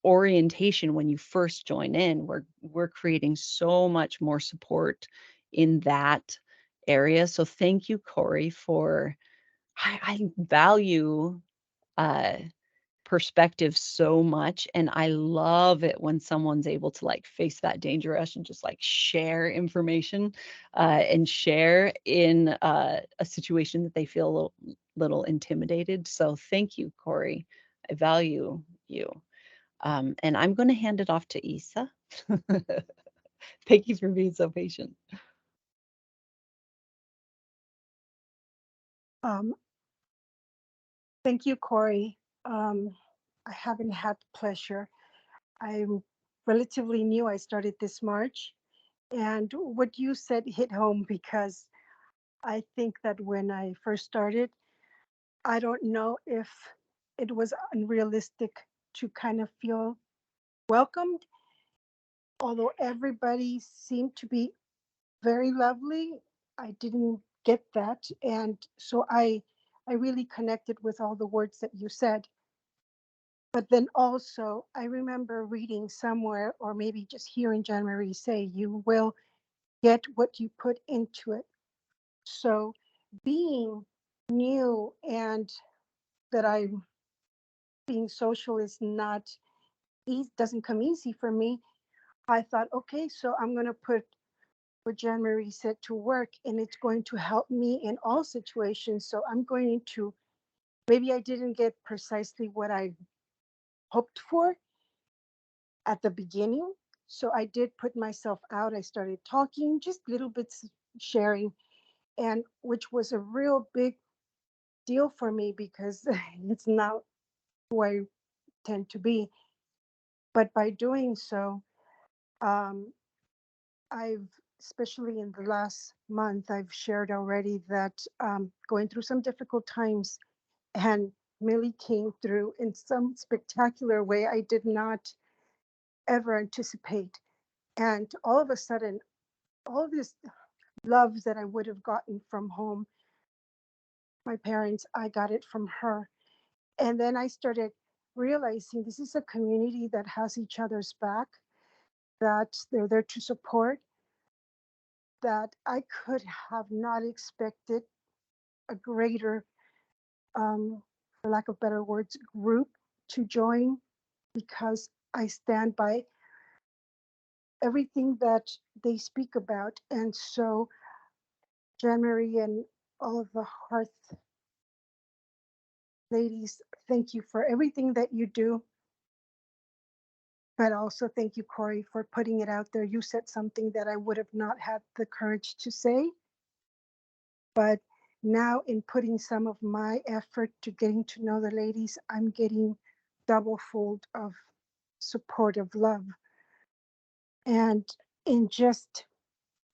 S3: orientation when you first join in, we're creating so much more support in that area. So thank you, Corey, for I value uh perspective so much, and I love it when someone's able to like face that danger rush and just like share information and share in a situation that they feel a little intimidated. So thank you, Corey. I value you. And I'm going to hand it off to Isa. Thank you for being so patient.
S11: Um, Thank you, Corey. I haven't had the pleasure. I'm relatively new. I started this March. And what you said hit home because I think that when I first started, I don't know if it was unrealistic to kind of feel welcomed, although everybody seemed to be very lovely. I didn't get that. And so I really connected with all the words that you said. But then also, I remember reading somewhere, or maybe just hearing Jean Marie say, you will get what you put into it. So being new and that I'm being social is not easy, doesn't come easy for me. I thought, okay, so I'm going to put what Jean Marie said to work, and it's going to help me in all situations. So I'm going to, maybe I didn't get precisely what I hoped for at the beginning. So I did put myself out. I started talking, just little bits, sharing, and which was a real big deal for me because it's not who I tend to be. But by doing so, um, I've, especially in the last month, I've shared already that going through some difficult times, and Millie came through in some spectacular way I did not ever anticipate. And all of a sudden, all this love that I would have gotten from home, my parents, I got it from her. And then I started realizing this is a community that has each other's back, that they're there to support, that I could have not expected a greater, for lack of better words, group to join, because I stand by everything that they speak about. And so, Jean Marie and all of the Hearth ladies, thank you for everything that you do. But also thank you, Corey, for putting it out there. You said something that I would have not had the courage to say, but Now, in putting some of my effort to getting to know the ladies, I'm getting double fold of support of love. And in just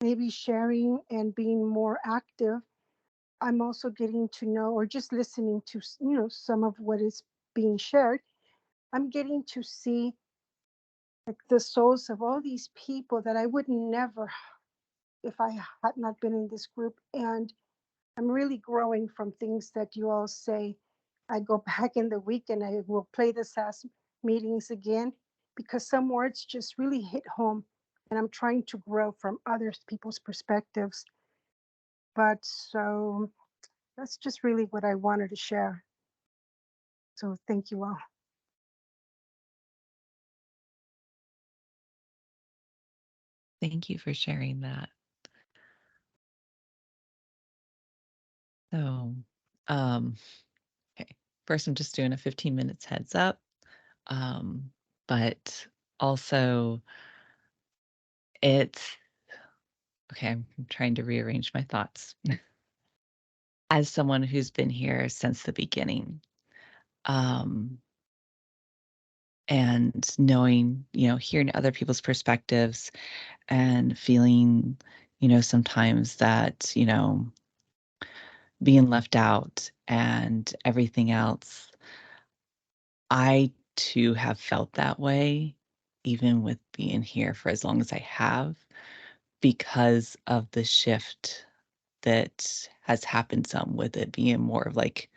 S11: maybe sharing and being more active, I'm also getting to know or just listening to, some of what is being shared. I'm getting to see like the souls of all these people that I would never if I had not been in this group. And I'm really growing from things that you all say. I go back in the week and I will play the SASS meetings again because some words just really hit home. And I'm trying to grow from other people's perspectives. But so that's just really what I wanted to share. So thank you all.
S1: Thank you for sharing that. So, um, okay. First, I'm just doing a 15 minutes heads up. But also it's okay. I'm trying to rearrange my thoughts. As someone who's been here since the beginning, um, and knowing, hearing other people's perspectives and feeling, sometimes that, being left out and everything else. I too have felt that way, even with being here for as long as I have, because of the shift that has happened some with it being more of like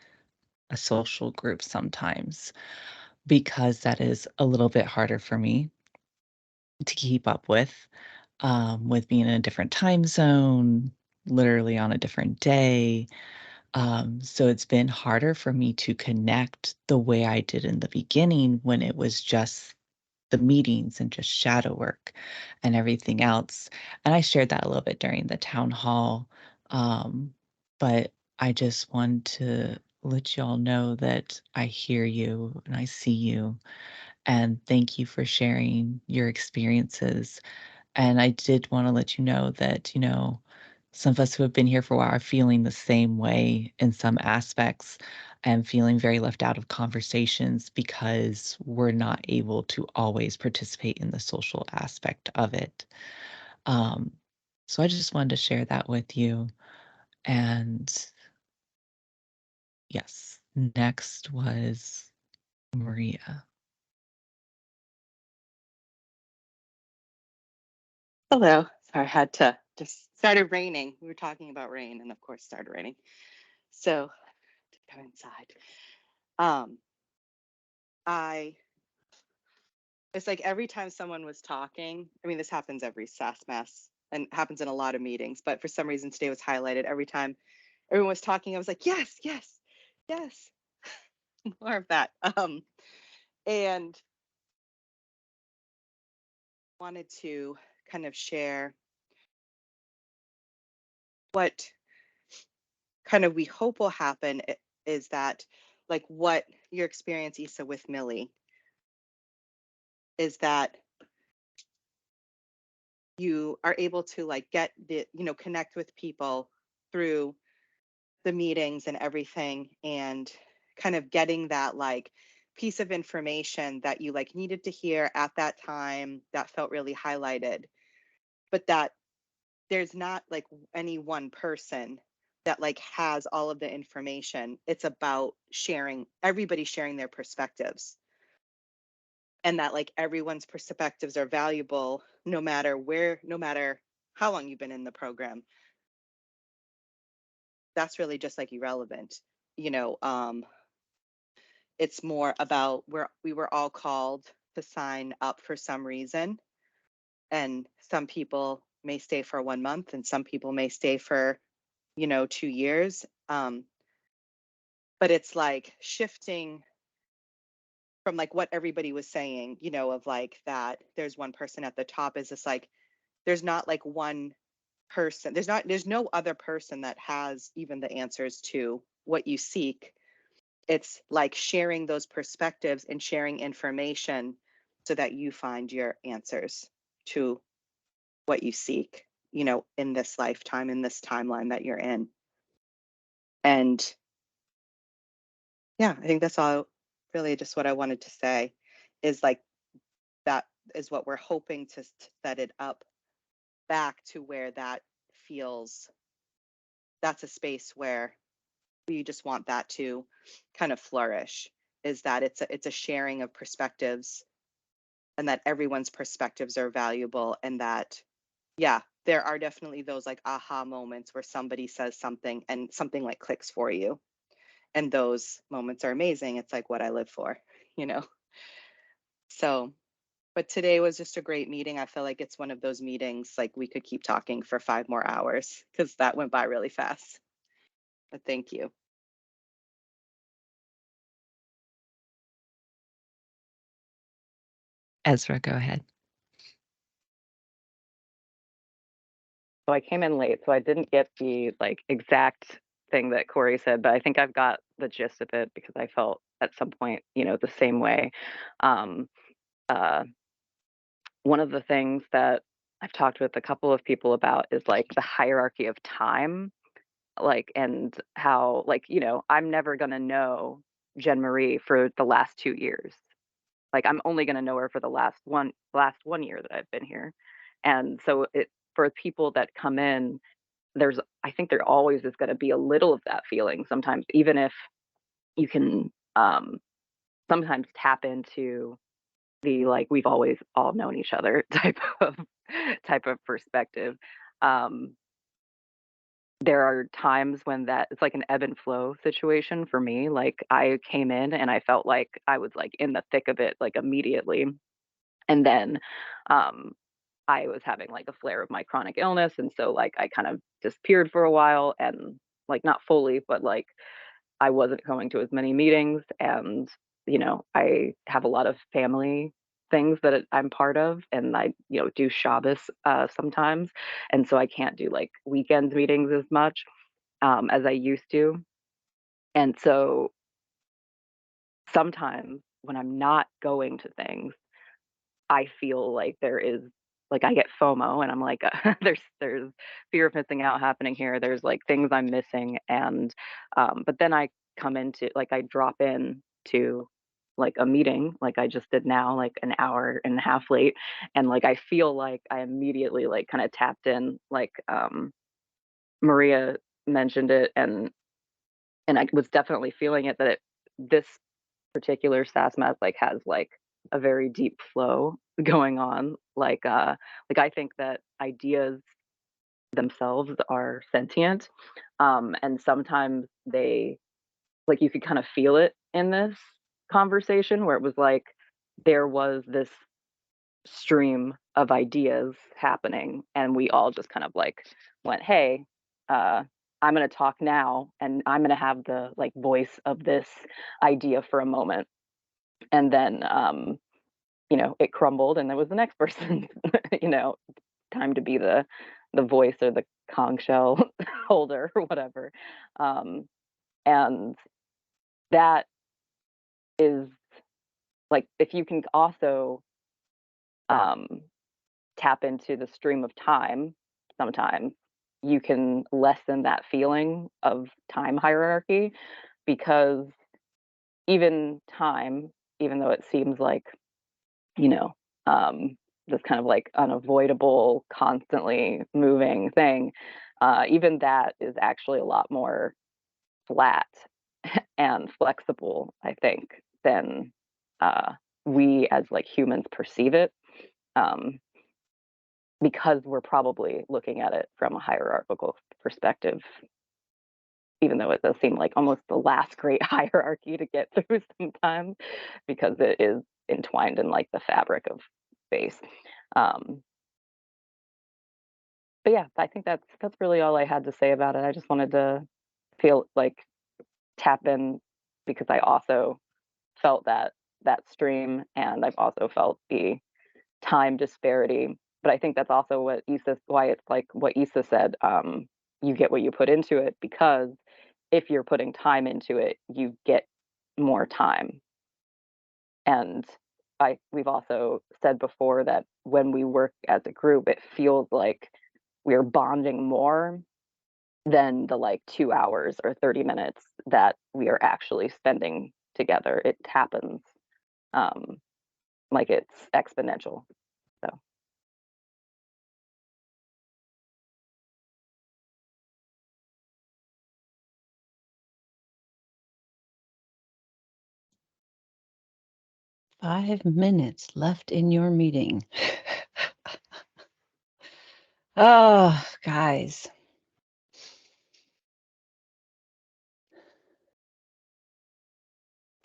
S1: a social group sometimes, because that is a little bit harder for me to keep up with being in a different time zone, literally on a different day. So it's been harder for me to connect the way I did in the beginning when it was just the meetings and just shadow work and everything else. And I shared that a little bit during the town hall. But I just want to let y'all know that I hear you and I see you. And thank you for sharing your experiences. And I did want to let you know that, some of us who have been here for a while are feeling the same way in some aspects and feeling very left out of conversations because we're not able to always participate in the social aspect of it. Um, so I just wanted to share that with you. And yes, next was Maria.
S2: Hello. Sorry, I had to just started raining. We were talking about rain, and of course, started raining. So to go inside. Um, I it's like every time someone was talking. I mean, this happens every SASS Mass and happens in a lot of meetings, but for some reason today was highlighted. Every time everyone was talking, I was like, yes, yes, yes, more of that. And wanted to kind of share what kind of we hope will happen is that like what your experience, Issa, with Millie is that you are able to like get the, connect with people through the meetings and everything and kind of getting that like piece of information that you like needed to hear at that time that felt really highlighted, but that there's not like any one person that like has all of the information. It's about sharing, everybody sharing their perspectives, and that like everyone's perspectives are valuable no matter where, no matter how long you've been in the program. That's really just like irrelevant, you know. It's more about we were all called to sign up for some reason, and some people may stay for 1 month and some people may stay for 2 years. But it's like shifting from like what everybody was saying, of like that there's one person at the top, is just like there's not like one person, there's no other person that has even the answers to what you seek. It's like sharing those perspectives and sharing information so that you find your answers to what you seek, in this lifetime, in this timeline that you're in. And yeah, I think that's all really just what I wanted to say is like that is what we're hoping to set it up back to where that feels that's a space where you just want that to kind of flourish, is that it's a sharing of perspectives and that everyone's perspectives are valuable, and that yeah, there are definitely those like aha moments where somebody says something and something like clicks for you, and those moments are amazing. It's like what I live for, you know. So but today was just a great meeting. I feel like it's one of those meetings like we could keep talking for 5 more hours because that went by really fast. But thank you.
S1: Ezra, go ahead.
S12: So I came in late, so I didn't get the like exact thing that Corey said, but I think I've got the gist of it because I felt at some point, the same way. Um, uh, One of the things that I've talked with a couple of people about is like the hierarchy of time, like, and how, like, I'm never gonna know Jen Marie for the last 2 years. Like, I'm only gonna know her for the last one year that I've been here. And so for people that come in, I think there always is gonna be a little of that feeling sometimes, even if you can sometimes tap into the like we've always all known each other type of perspective. Um, there are times when that it's like an ebb and flow situation for me. Like I came in and I felt like I was like in the thick of it like immediately. And then um I was having like a flare of my chronic illness. And so like I kind of disappeared for a while and like not fully, but like I wasn't going to as many meetings. And, I have a lot of family things that I'm part of. And I, do Shabbos sometimes. And so I can't do like weekend meetings as much as I used to. And so sometimes when I'm not going to things, I feel like there is like I get FOMO and I'm like there's fear of missing out happening here. There's like things I'm missing. And but then I come into like I drop in to like a meeting like I just did now, like an hour and a half late, and like I feel like I immediately like kind of tapped in, like Maria mentioned it, and I was definitely feeling it, that this particular SASS Mass like has like a very deep flow going on. Like I think that ideas themselves are sentient. And sometimes they like you could kind of feel it in this conversation where it was like there was this stream of ideas happening and we all just kind of like went, hey, uh I'm going to talk now and I'm going to have the like voice of this idea for a moment. And then it crumbled and there was the next person, you know time to be the voice or the conch shell holder or whatever. Um and that is like if you can also um tap into the stream of time sometimes, you can lessen that feeling of time hierarchy, because even time, even though it seems like, you know, this kind of like unavoidable, constantly moving thing, even that is actually a lot more flat and flexible, I think, than uh, we as like humans perceive it. Um, because we're probably looking at it from a hierarchical perspective, even though it does seem like almost the last great hierarchy to get through sometimes, because it is entwined in like the fabric of space. Um, but yeah, I think that's really all I had to say about it. I just wanted to feel like tap in because I also felt that stream, and I've also felt the time disparity. But I think that's also why it's like what Issa said. You get what you put into it, because if you're putting time into it, you get more time. And we've also said before that when we work as a group, it feels like we're bonding more than the like 2 hours or 30 minutes that we are actually spending together. It happens um, like it's exponential. So
S3: 5 minutes left in your meeting. Oh, guys.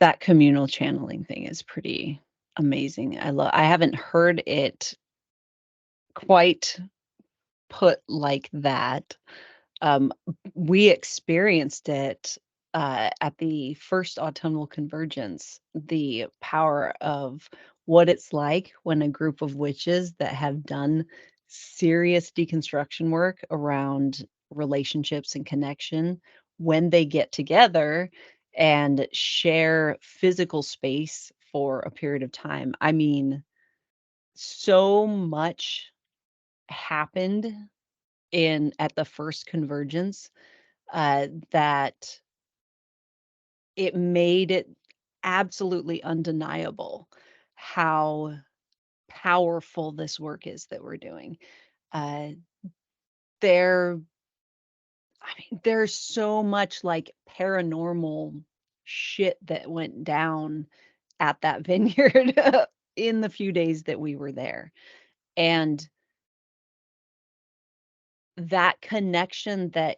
S3: That communal channeling thing is pretty amazing. I haven't heard it quite put like that. Um, we experienced it at the first autumnal convergence, the power of what it's like when a group of witches that have done serious deconstruction work around relationships and connection, when they get together and share physical space for a period of time. I mean, so much happened in at the first convergence that it made it absolutely undeniable how powerful this work is that we're doing. Uh, there, I mean, there's so much like paranormal shit that went down at that vineyard in the few days that we were there. And that connection that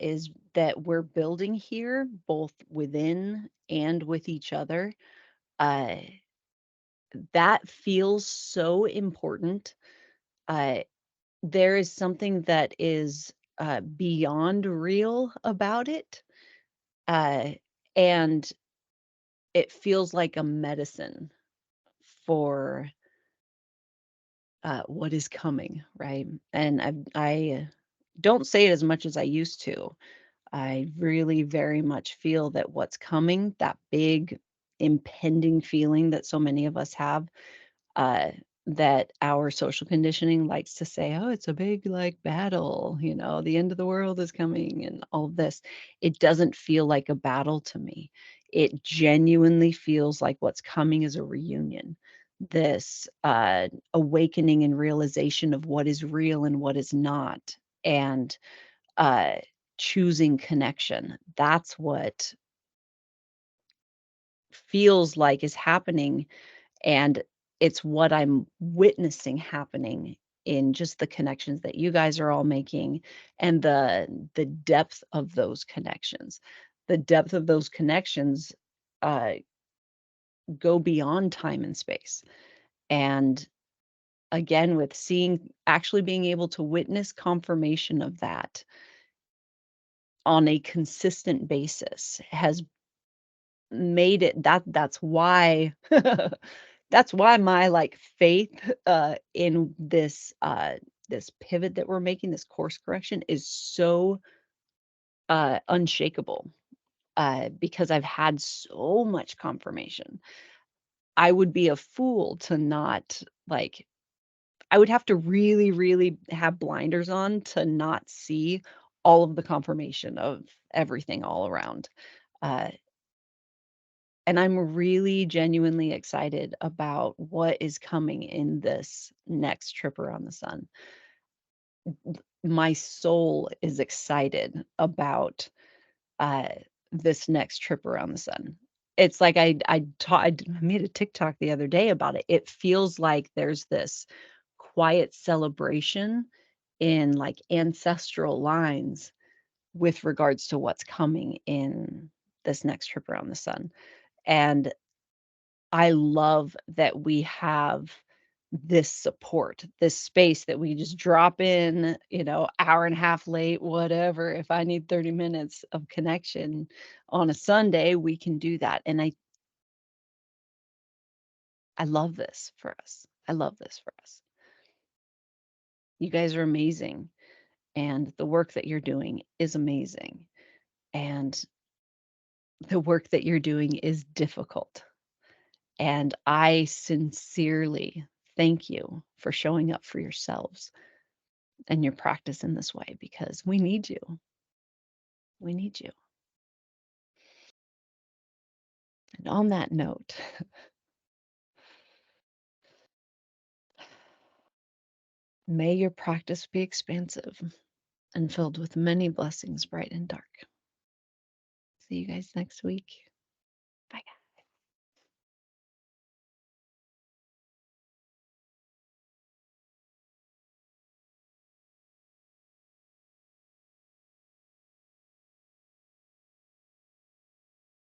S3: we're building here, both within and with each other, uh, that feels so important. Uh, there is something that is beyond real about it. Uh, and it feels like a medicine for what is coming, right? And I don't say it as much as I used to. I really very much feel that what's coming, that big impending feeling that so many of us have, uh, that our social conditioning likes to say, oh, it's a big like battle, the end of the world is coming and all of this. It doesn't feel like a battle to me. It genuinely feels like what's coming is a reunion. This awakening and realization of what is real and what is not. And uh, choosing connection. That's what feels like is happening. And it's what I'm witnessing happening in just the connections that you guys are all making and the depth of those connections. The depth of those connections uh, go beyond time and space. And again, with actually being able to witness confirmation of that on a consistent basis has made it that's why that's why my like faith in this pivot that we're making, this course correction, is so unshakable, because I've had so much confirmation. I would be a fool to not like, I would have to really really have blinders on to not see all of the confirmation of everything all around. uh, And I'm really genuinely excited about what is coming in this next trip around the sun. My soul is excited about uh, this next trip around the sun. It's like I made a TikTok the other day about it. It feels like there's this quiet celebration in like ancestral lines with regards to what's coming in this next trip around the sun. And I love that we have this support, this space that we just drop in, hour and a half late, whatever. If I need 30 minutes of connection on a Sunday, we can do that. And I love this for us. I love this for us. You guys are amazing. And the work that you're doing is amazing. And the work that you're doing is difficult. And I sincerely thank you for showing up for yourselves and your practice in this way because we need you. We need you. And on that note, may your practice be expansive and filled with many blessings, bright and dark. See you guys next week. Bye, guys.